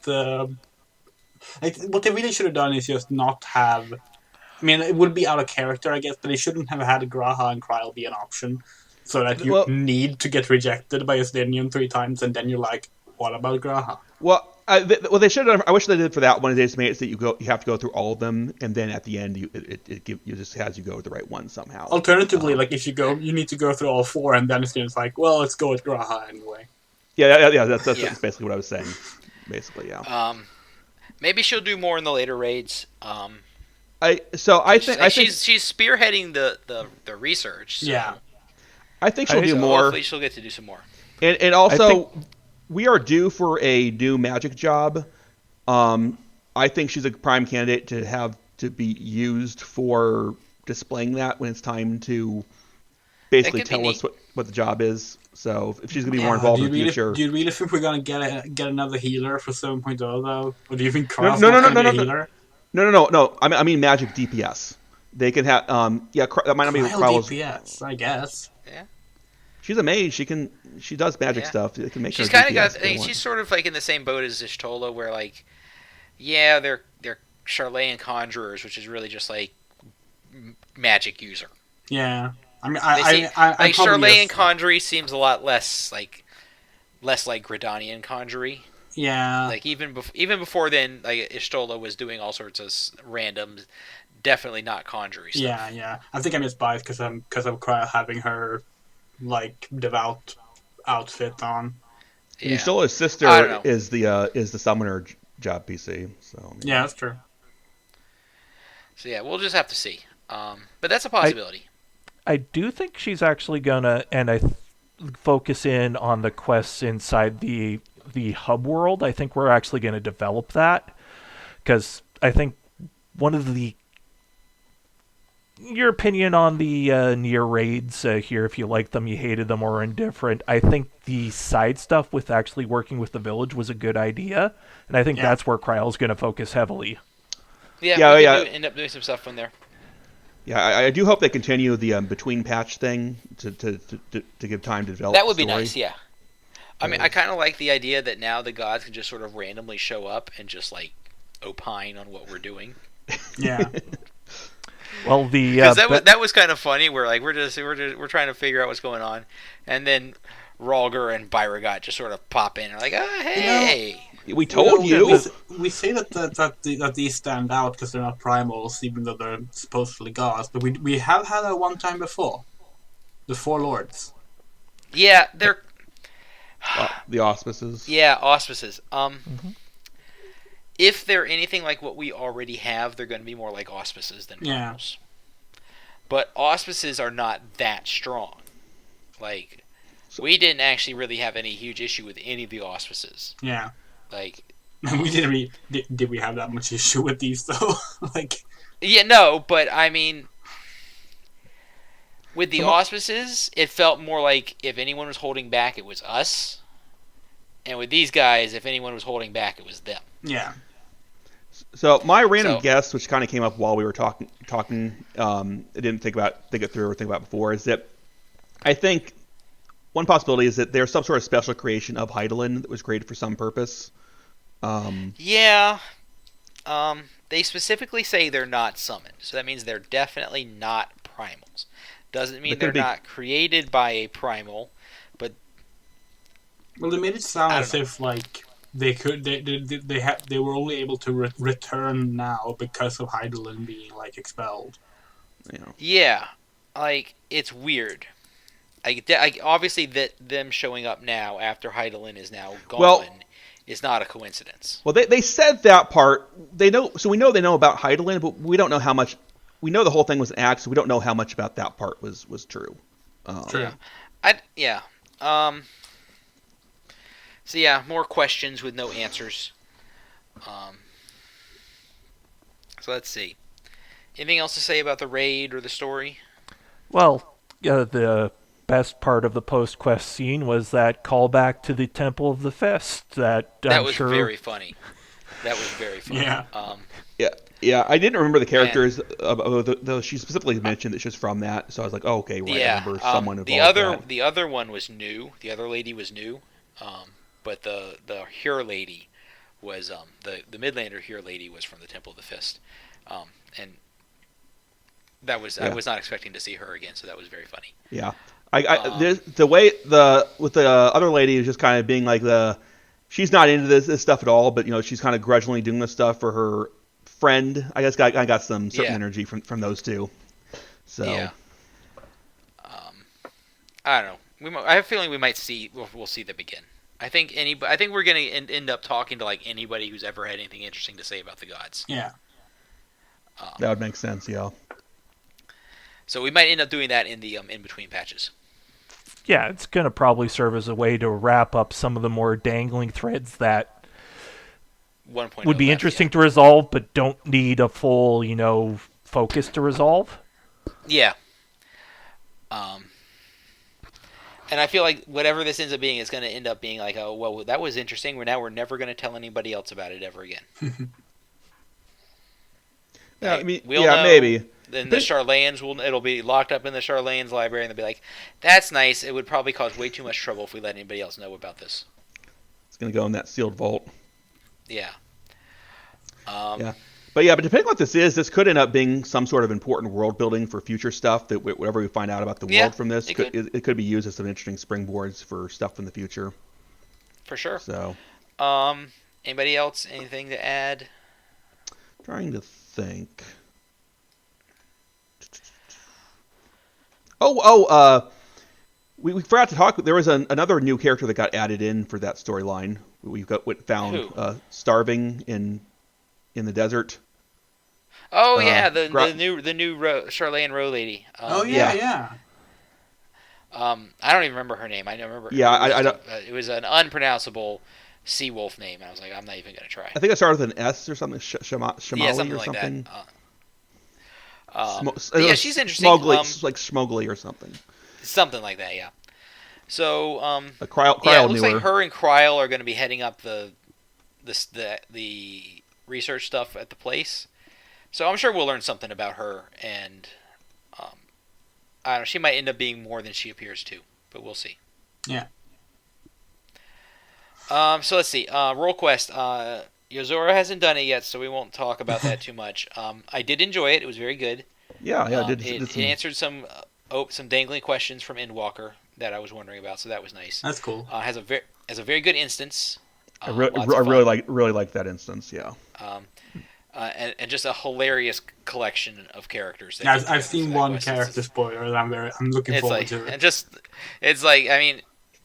what they really should have done is just not have... I mean, it would be out of character, I guess, but they shouldn't have had Graha and Kryle be an option. So that you need to get rejected by Estinian 3 times, and then you're like, what about Graha? Well, they should have. I wish they did for that one. They just made it so that you have to go through all of them, and then at the end, it just has you go with the right one somehow. Alternatively, like if you need to go through all 4, and then it's like, well, let's go with Graha anyway. Yeah. That's basically what I was saying. Basically, yeah. Maybe she'll do more in the later raids. I think she's spearheading the research. So yeah. I think she'll do more. Hopefully, she'll get to do some more. And also, we are due for a new magic job. I think she's a prime candidate to have to be used for displaying that when it's time to basically tell us what the job is. So if she's going to be more involved in the future. Do you really think we're going to get another healer for 7.0 though? Or do you think Cross going to be a healer? No. I mean magic DPS. They can have that might not be Cryo's DPS, I guess. Yeah. She's a mage. She does magic stuff. It can make she's kind of got. She's sort of like in the same boat as Ishtola, where like, yeah, they're Charlatan conjurers, which is really just like magic user. Yeah, I mean, like Charlatan conjury seems a lot less like Gridanian conjury. Yeah, like even before then, like Ishtola was doing all sorts of random, definitely not conjury stuff. Yeah. I think I'm just biased because of Cryo having her like devout outfit on. Yeah. Ishtola's sister is the summoner job PC. So yeah, that's true. So yeah, we'll just have to see. But that's a possibility. I do think she's actually gonna focus in on the quests inside the hub world. I think we're actually going to develop that because I think one of your opinion on the near raids here, if you liked them, you hated them, or indifferent. I think the side stuff with actually working with the village was a good idea, and I think that's where Kryle's going to focus heavily. Yeah. End up doing some stuff from there. Yeah, I do hope they continue the between patch thing to give time to develop. That would be nice. Yeah. I mean, I kind of like the idea that now the gods can just sort of randomly show up and just like opine on what we're doing. Yeah. Well, that was kind of funny. We're like we're trying to figure out what's going on, and then Rhalgr and Byragot just sort of pop in and are like, oh, hey. We told you. We say that these stand out because they're not primals, even though they're supposedly gods. But we have had that one time before. The Four Lords. Yeah, they're the auspices. Yeah, auspices. If they're anything like what we already have, they're going to be more like auspices than primals. Yeah. But auspices are not that strong. Like, we didn't actually really have any huge issue with any of the auspices. Yeah. Like, did we have that much issue with these though? Like, yeah, no, but I mean, with the auspices, it felt more like if anyone was holding back, it was us, and with these guys, if anyone was holding back, it was them. Yeah. So my random guess, which kind of came up while we were talking, I didn't think it through or think about before, is that I think one possibility is that there's some sort of special creation of Hydaelyn that was created for some purpose. Yeah. They specifically say they're not summoned, so that means they're definitely not primals. Doesn't mean they're not created by a primal, but well, they made it sound as if like they were only able to return now because of Hydaelyn being like expelled. Yeah, like it's weird. Obviously that them showing up now after Hydaelyn is now gone is not a coincidence. Well, they said that part. They know, so we know they know about Hydaelyn, but we don't know how much. We know the whole thing was an act, so we don't know how much about that part was true. True. Yeah. So yeah, more questions with no answers. So let's see. Anything else to say about the raid or the story? Well, the best part of the post-quest scene was that callback to the Temple of the Fist. That was very funny. That was very funny. Yeah. Yeah. I didn't remember the characters, though she specifically mentioned that she's from that. So I was like, oh, okay, right. I remember someone involved. The other one was new. The other lady was new. But the Here lady was the Midlander Here lady was from the Temple of the Fist, and that was I was not expecting to see her again, so that was very funny. Yeah, the way with the other lady is just kind of being like she's not into this stuff at all, but she's kind of grudgingly doing this stuff for her friend. I guess I got some certain energy from those two. So yeah, I don't know. I have a feeling we'll see them again. I think we're gonna end up talking to like anybody who's ever had anything interesting to say about the gods. Yeah. That would make sense. Yeah. So we might end up doing that in the in between patches. Yeah, it's going to probably serve as a way to wrap up some of the more dangling threads that 1.0 would be interesting to resolve, but don't need a full, focus to resolve. Yeah. And I feel like whatever this ends up being is going to end up being like, oh, well, that was interesting. We're never going to tell anybody else about it ever again. Yeah, like, I mean, we'll know, maybe. Then the Charlayans it'll be locked up in the Charlayans library, and they'll be like, that's nice. It would probably cause way too much trouble if we let anybody else know about this. It's going to go in that sealed vault. Yeah. Yeah. But depending on what this is, this could end up being some sort of important world building for future stuff. That whatever we find out about the world from this, it could be used as some interesting springboards for stuff in the future. For sure. So, anybody else? Anything to add? Trying to think. We forgot to talk. There was another new character that got added in for that storyline. We found starving in the desert. Oh yeah, the new Charlayan Row lady. Yeah. I don't even remember her name. I don't remember. Yeah, I don't. It was an unpronounceable sea wolf name. I was like, I'm not even gonna try. I think it started with an S or something. Shamali something or like something. That. Yeah, she's interesting. Smogly, like Smogly or something. Something like that. Yeah. So a Cryle it looks newer. like her and Cryle are going to be heading up the research stuff at the place. So I'm sure we'll learn something about her, and I don't know. She might end up being more than she appears to, but we'll see. Yeah. So let's see. Roll Quest. Yozora hasn't done it yet, so we won't talk about that too much. I did enjoy it. It was very good. Yeah. It answered some dangling questions from Endwalker that I was wondering about, so that was nice. That's cool. Has a very good instance. I really like that instance. Yeah. And just a hilarious collection of characters. I've seen one character spoiler, and I'm looking forward to it. And it's like, I mean,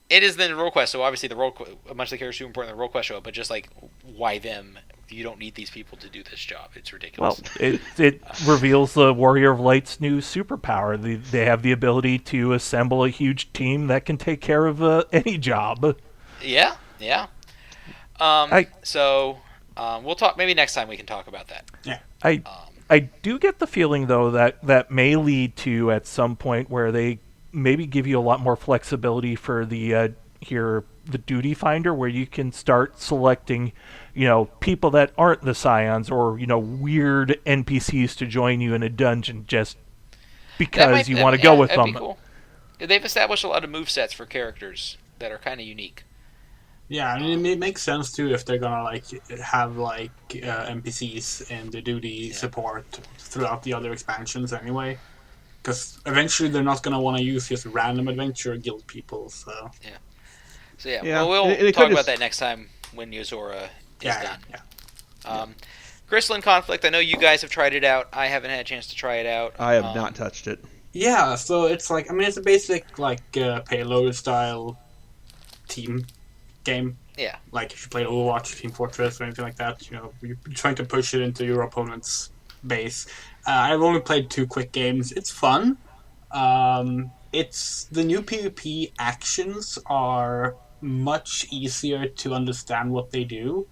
it is the role quest, so obviously a bunch of the characters are important in the role quest show up, but just like, why them? You don't need these people to do this job. It's ridiculous. Well, it reveals the Warrior of Light's new superpower. They have the ability to assemble a huge team that can take care of any job. Yeah. So we'll talk. Maybe next time we can talk about that. Yeah. I do get the feeling though that may lead to at some point where they maybe give you a lot more flexibility for the duty finder, where you can start selecting, people that aren't the Scions or weird NPCs to join you in a dungeon just because you want to go with them. Cool. They've established a lot of movesets for characters that are kind of unique. Yeah, I mean, it makes sense too if they're gonna have NPCs in the duty support throughout the other expansions anyway, because eventually they're not gonna want to use just random adventure guild people. So yeah. Well, we'll talk about that next time when Yozora is done. Yeah. Crystalline Conflict. I know you guys have tried it out. I haven't had a chance to try it out. I have not touched it. Yeah, so it's it's a basic payload style team game. Yeah. Like if you play Overwatch, Team Fortress, or anything like that, you're trying to push it into your opponent's base. I've only played 2 quick games. It's fun. It's the new PvP actions are much easier to understand what they do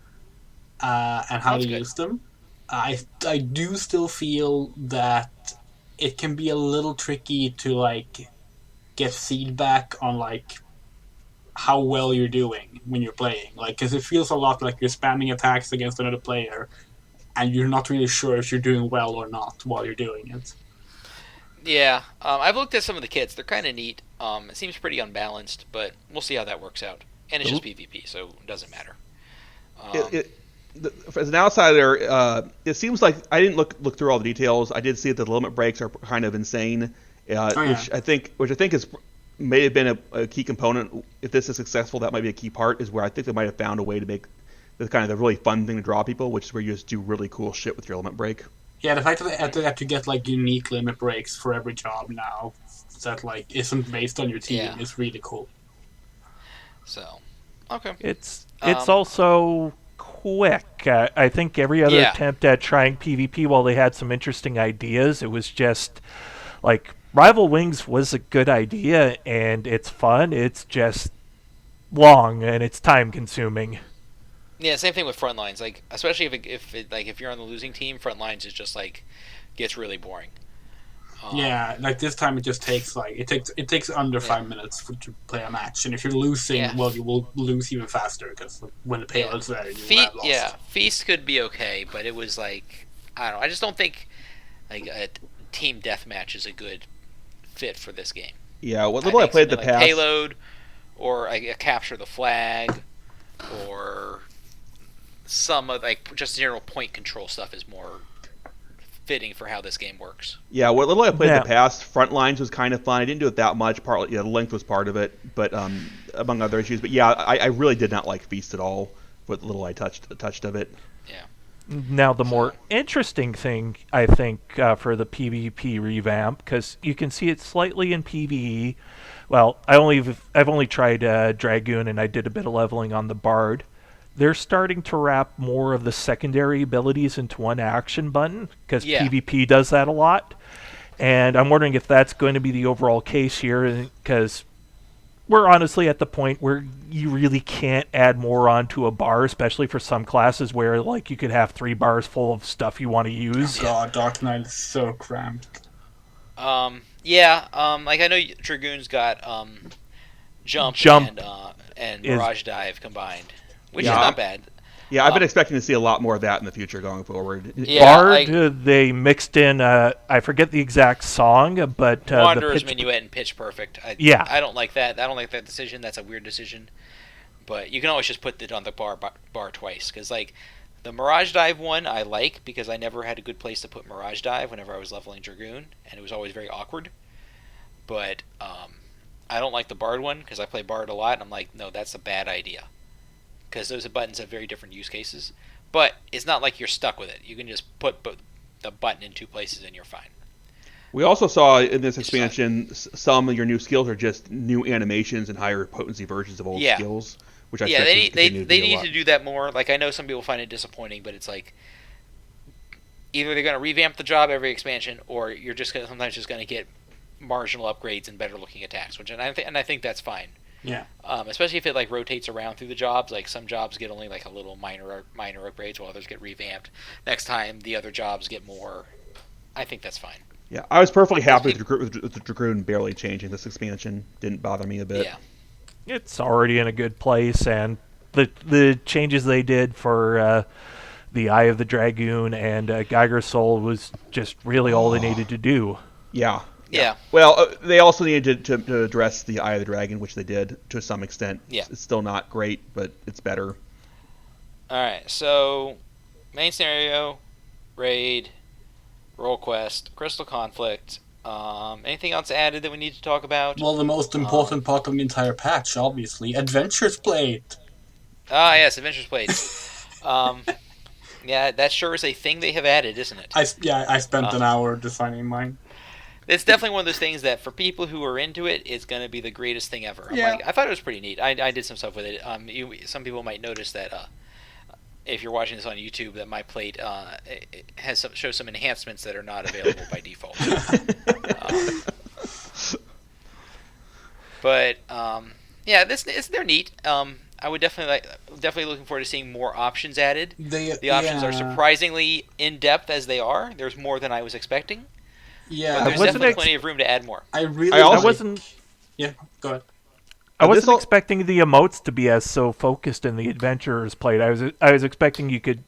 and how to use them. I do still feel that it can be a little tricky to get feedback on how well you're doing when you're playing, because it feels a lot like you're spamming attacks against another player and you're not really sure if you're doing well or not while you're doing it. Yeah, I've looked at some of the kits. They're kind of neat. It seems pretty unbalanced, but we'll see how that works out. And it's just PvP, so it doesn't matter. As an outsider, it seems like I didn't look through all the details. I did see that the limit breaks are kind of insane, which I think may have been a key component. If this is successful, that might be a key part. Is where I think they might have found a way to make the kind of the really fun thing to draw people, which is where you just do really cool shit with your limit break. Yeah, the fact that they have to get unique limit breaks for every job now that isn't based on your team is really cool. So, Okay. It's also quick. I think every other attempt at trying PvP, while they had some interesting ideas, it was just like Rival Wings was a good idea and it's fun. It's just long and it's time consuming. Yeah, same thing with Frontlines. Like, especially if you're on the losing team, Frontlines is just like gets really boring. Yeah, like this time it just takes it takes under 5 minutes to play a match, and if you're losing, well, you will lose even faster because when the payload's there, you have lost. Yeah, Feast could be okay, but it was like I don't know. I just don't think like a team deathmatch is a good fit for this game. Yeah, what little I played the past payload, or a capture the flag, or some of like just general point control stuff is more fitting for how this game works. Yeah, what little I played in the past, Frontlines was kind of fun. I didn't do it that much. Partly, the length was part of it, but among other issues. But yeah, I really did not like Feast at all. What little I touched of it. Yeah. Now the more interesting thing, I think, for the PvP revamp, because you can see it slightly in PvE. Well, I've only tried Dragoon, and I did a bit of leveling on the Bard. They're starting to wrap more of the secondary abilities into one action button, because PvP does that a lot. And I'm wondering if that's going to be the overall case here, because we're honestly at the point where you really can't add more onto a bar, especially for some classes where like you could have 3 bars full of stuff you want to use. Oh God, Dark Knight is so cramped. Like I know Dragoon's got jump and Mirage Dive combined. Which is not bad. Yeah, I've been expecting to see a lot more of that in the future going forward. Bard, they mixed in, I forget the exact song, but... Wanderer's Minuet and Pitch Perfect. I don't like that. I don't like that decision. That's a weird decision. But you can always just put it on the bar twice. Because, like, the Mirage Dive one I like because I never had a good place to put Mirage Dive whenever I was leveling Dragoon. And it was always very awkward. But I don't like the Bard one because I play Bard a lot. And I'm like, no, that's a bad idea. Because those buttons have very different use cases. But it's not like you're stuck with it. You can just put the button in 2 places and you're fine. We also saw in this expansion some of your new skills are just new animations and higher potency versions of old skills. Which I they need to do that more. Like, I know some people find it disappointing, but it's like either they're going to revamp the job every expansion, or you're just sometimes just going to get marginal upgrades and better looking attacks. And I think that's fine. Yeah. Especially if it like rotates around through the jobs. Like some jobs get only like a little minor upgrades, while others get revamped. Next time the other jobs get more. I think that's fine. Yeah, I was perfectly happy with the Dragoon barely changing this expansion. Didn't bother me a bit. Yeah. It's already in a good place, and the changes they did for the Eye of the Dragoon and Geiger's Soul was just really all they needed to do. Yeah. Yeah. Well, they also needed to address the Eye of the Dragon, which they did to some extent. Yeah. It's still not great, but it's better. All right. So, main scenario, raid, role quest, crystal conflict. Anything else added that we need to talk about? Well, the most important part of the entire patch, obviously, Adventures Plate. Ah, yes, Adventures Plate. Yeah, that sure is a thing they have added, isn't it? I spent an hour designing mine. It's definitely one of those things that for people who are into it, it's going to be the greatest thing ever. I thought it was pretty neat. I did some stuff with it. Some people might notice that if you're watching this on YouTube, that my plate shows some enhancements that are not available by default. They're neat. I would definitely looking forward to seeing more options added. The options are surprisingly in depth as they are. There's more than I was expecting. Yeah, but there's definitely plenty of room to add more. Yeah, go ahead. I wasn't expecting the emotes to be as so focused in the Adventurers Plate. I was expecting you could,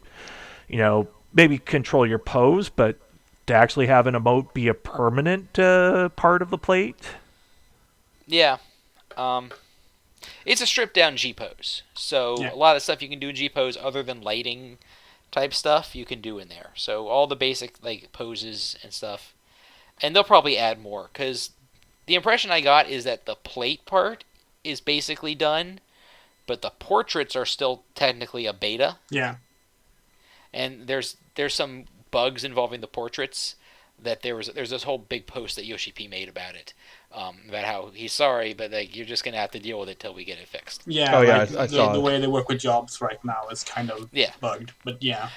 maybe control your pose, but to actually have an emote be a permanent part of the plate. Yeah. It's a stripped down G pose. So a lot of stuff you can do in G pose other than lighting type stuff you can do in there. So all the basic like poses and stuff. And they'll probably add more, because the impression I got is that the plate part is basically done, but the portraits are still technically a beta. Yeah. And there's some bugs involving the portraits that there's this whole big post that Yoshi P made about it, about how he's sorry, but like you're just gonna have to deal with it till we get it fixed. Yeah, I saw the way they work with jobs right now is kind of bugged, but yeah.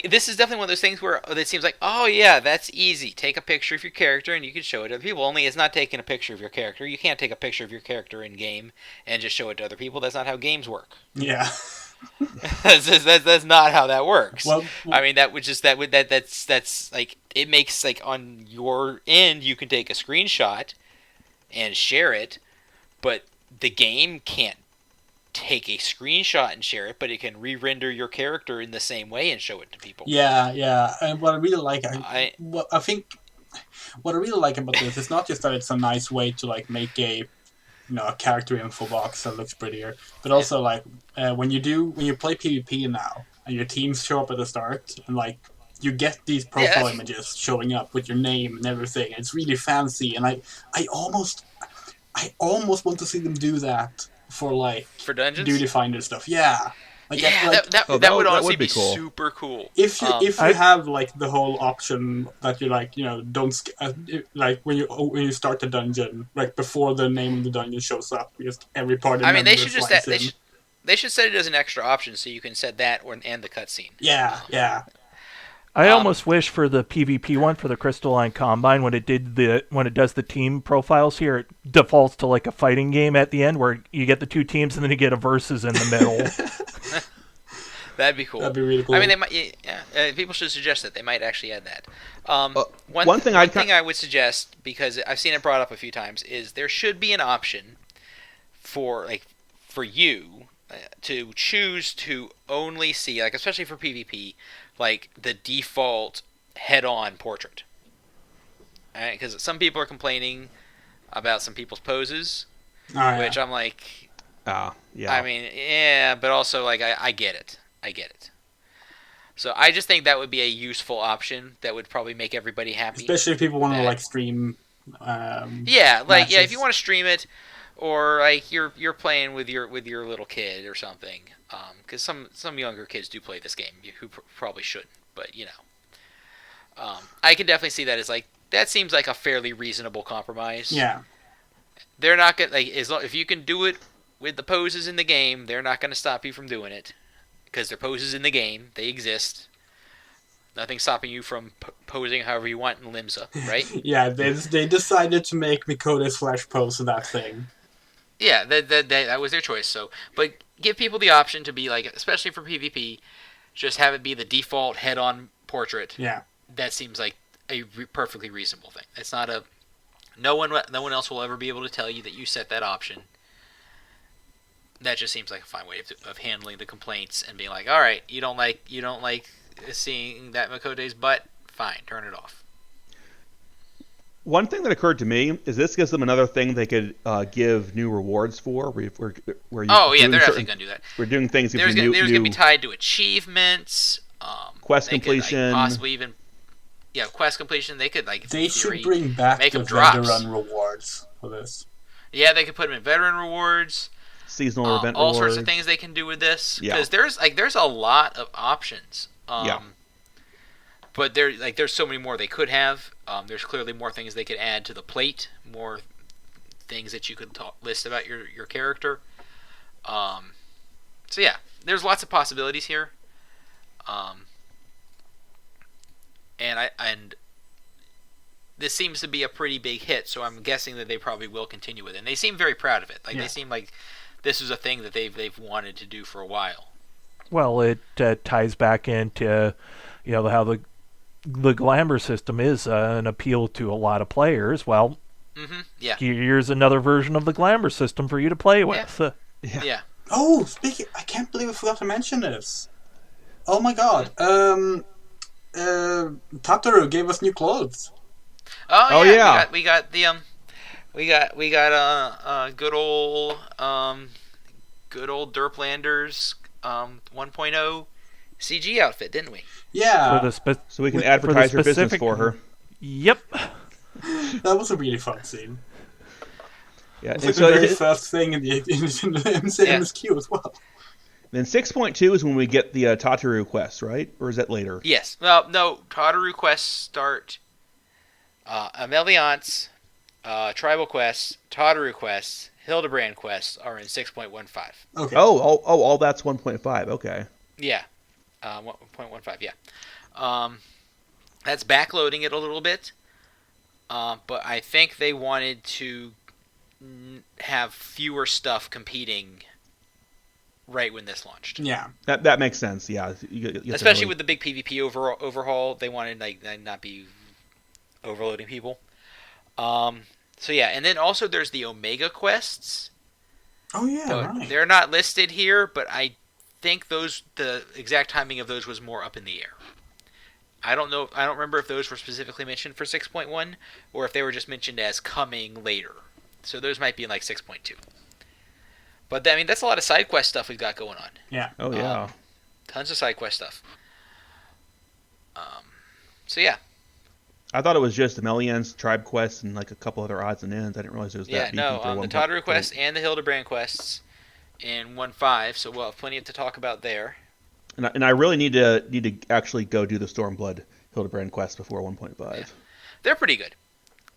This is definitely one of those things where it seems like, oh yeah, that's easy. Take a picture of your character and you can show it to other people. Only it's not taking a picture of your character. You can't take a picture of your character in game and just show it to other people. That's not how games work. Yeah. that's not how that works. Well, I mean, that's like, it makes, like, on your end you can take a screenshot and share it, but the game can't take a screenshot and share it, but it can re-render your character in the same way and show it to people. Yeah. And what I really like, I think what I really like about this is not just that it's a nice way to like make a character info box that looks prettier, but also like when you play PvP now and your teams show up at the start and like you get these profile images showing up with your name and everything. It's really fancy, and I almost want to see them do that for dungeons, duty finder stuff. Yeah. That would honestly be cool. Super cool. If you have like the whole option that you like, don't like when you start the dungeon, like before the name of the dungeon shows up, just every party. I mean, they should they should set it as an extra option so you can set that and the cutscene. Yeah. I almost wish for the PvP one for the Crystalline Combine when it does the team profiles here, it defaults to like a fighting game at the end where you get the two teams and then you get a versus in the middle. That'd be cool. That'd be really cool. I mean, they might. People should suggest that. They might actually add that. One thing I would suggest, because I've seen it brought up a few times, is there should be an option for you to choose to only see, like, especially for PvP, like the default head-on portrait. Alright, because some people are complaining about some people's poses, which I'm like, yeah. I mean, yeah, but also like I get it. So I just think that would be a useful option that would probably make everybody happy. Especially if people want to like stream. If you want to stream it, or like you're playing with your little kid or something. Because some younger kids do play this game who probably shouldn't, but I can definitely see that as like, that seems like a fairly reasonable compromise. Yeah, they're not gonna if you can do it with the poses in the game, they're not gonna stop you from doing it because they're poses in the game, they exist. Nothing's stopping you from posing however you want in Limsa, right? Yeah, they decided to make Mikode's flash pose that thing. Yeah, that was their choice. So, but give people the option to be like, especially for PvP, just have it be the default head-on portrait. Yeah, that seems like a perfectly reasonable thing. It's not a no one else will ever be able to tell you that you set that option. That just seems like a fine way of handling the complaints and being like, all right, you don't like seeing that Mikode's butt, fine, turn it off. One thing that occurred to me is this gives them another thing they could give new rewards for. Where they're definitely going to do that. We're doing things. There's going to be tied to achievements, quest completion, possibly even quest completion. They could should bring back the veteran rewards for this. Yeah, they could put them in veteran rewards, seasonal event all rewards. sorts of things they can do with this. Because there's a lot of options. But there's so many more they could have. There's clearly more things they could add to the plate, more things that you could list about your character. So yeah, there's lots of possibilities here. And this seems to be a pretty big hit, so I'm guessing that they probably will continue with it. And they seem very proud of it. They seem like this is a thing that they've wanted to do for a while. Well, it ties back into how the glamour system is an appeal to a lot of players. Well, here's another version of the glamour system for you to play with. Yeah. Oh, I can't believe I forgot to mention this. Oh my god. Tataru gave us new clothes. Oh yeah. We got good old Derplanders 1.0 CG outfit, didn't we? Yeah. So we can advertise her business for her. Yep. That was a really fun scene. Yeah, it was the very first thing in the MSQ as well. Then 6.2 is when we get the Tataru quest, right? Or is that later? Yes. Well, no. Tataru quests start. Ameliance, Tribal quests, Tataru quests, Hildebrand quests are in 6.15. Okay. All that's 1.5. Okay. Yeah. 1.15. Yeah. That's backloading it a little bit. But I think they wanted to have fewer stuff competing right when this launched. Yeah, that makes sense. Yeah, especially with the big PvP overhaul, they wanted like not be overloading people. So yeah, and then also there's the Omega quests. Oh yeah, right. They're not listed here, but I think the exact timing of those was more up in the air. I don't know. I don't remember if those were specifically mentioned for 6.1 or if they were just mentioned as coming later. So those might be in like 6.2. But I mean, that's a lot of side quest stuff we've got going on. Yeah. Oh yeah. Tons of side quest stuff. So yeah. I thought it was just the Melians, tribe quests, and like a couple other odds and ends. I didn't realize it was that deep. Yeah, no, the Tataru quests and the Hildebrand quests in 1.5. So we'll have plenty to talk about there. And I really need to actually go do the Stormblood Hildebrand quest before 1.5. Yeah. They're pretty good.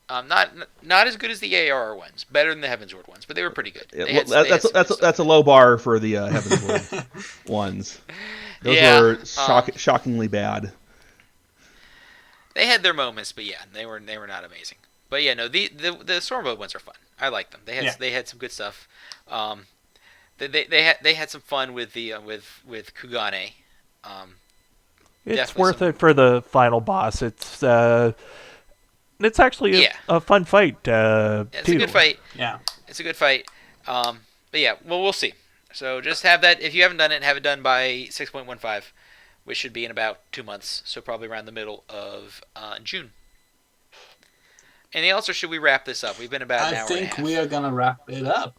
Not as good as the AR ones. Better than the Heavensward ones, but they were pretty good. That's a low bar for the Heavensward ones. Those were shockingly bad. They had their moments, but yeah, they were not amazing. But yeah, no, the Stormblood ones are fun. I like them. They had some good stuff. They had some fun with the with Kugane. It's worth it for the final boss. It's actually a fun fight. It's a good fight. Yeah, it's a good fight. But yeah, well, we'll see. So just have that. If you haven't done it, have it done by 6.15, which should be in about 2 months. So probably around the middle of June. Anything else, or should we wrap this up? We've been about an hour and a half. I think we are gonna wrap it up.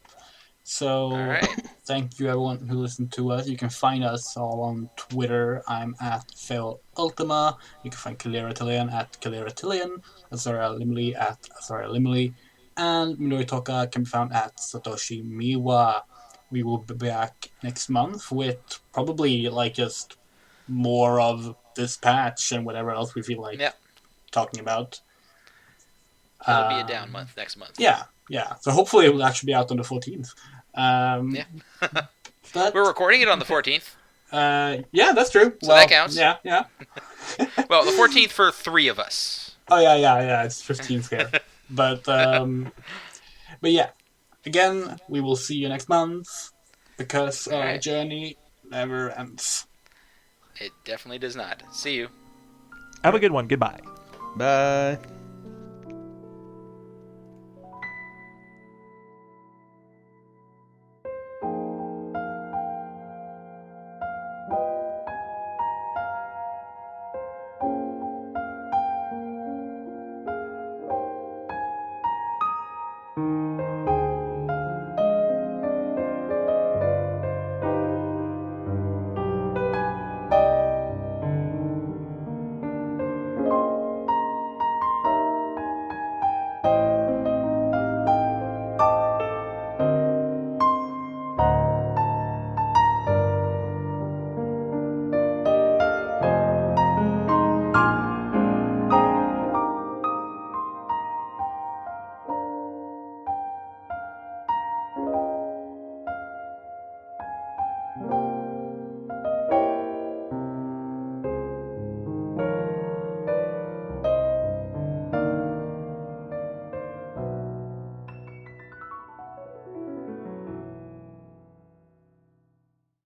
So, all right. Thank you everyone who listened to us. You can find us all on Twitter. I'm at PhilUltima. You can find Kaleratillian at Kaleratillian, Azara Limley at Azara Limley, and Midori Toka can be found at Satoshi Miwa. We will be back next month with probably like just more of this patch and whatever else we feel like talking about. It'll be a down month next month. Yeah. So hopefully it will actually be out on the 14th. But we're recording it on the 14th. Yeah, that's true. So that counts. Yeah. Well, the 14th for 3 of us. Oh yeah. It's 15th here. But yeah. Again, we will see you next month because our journey never ends. It definitely does not. See you. Have a good one. Goodbye. Bye.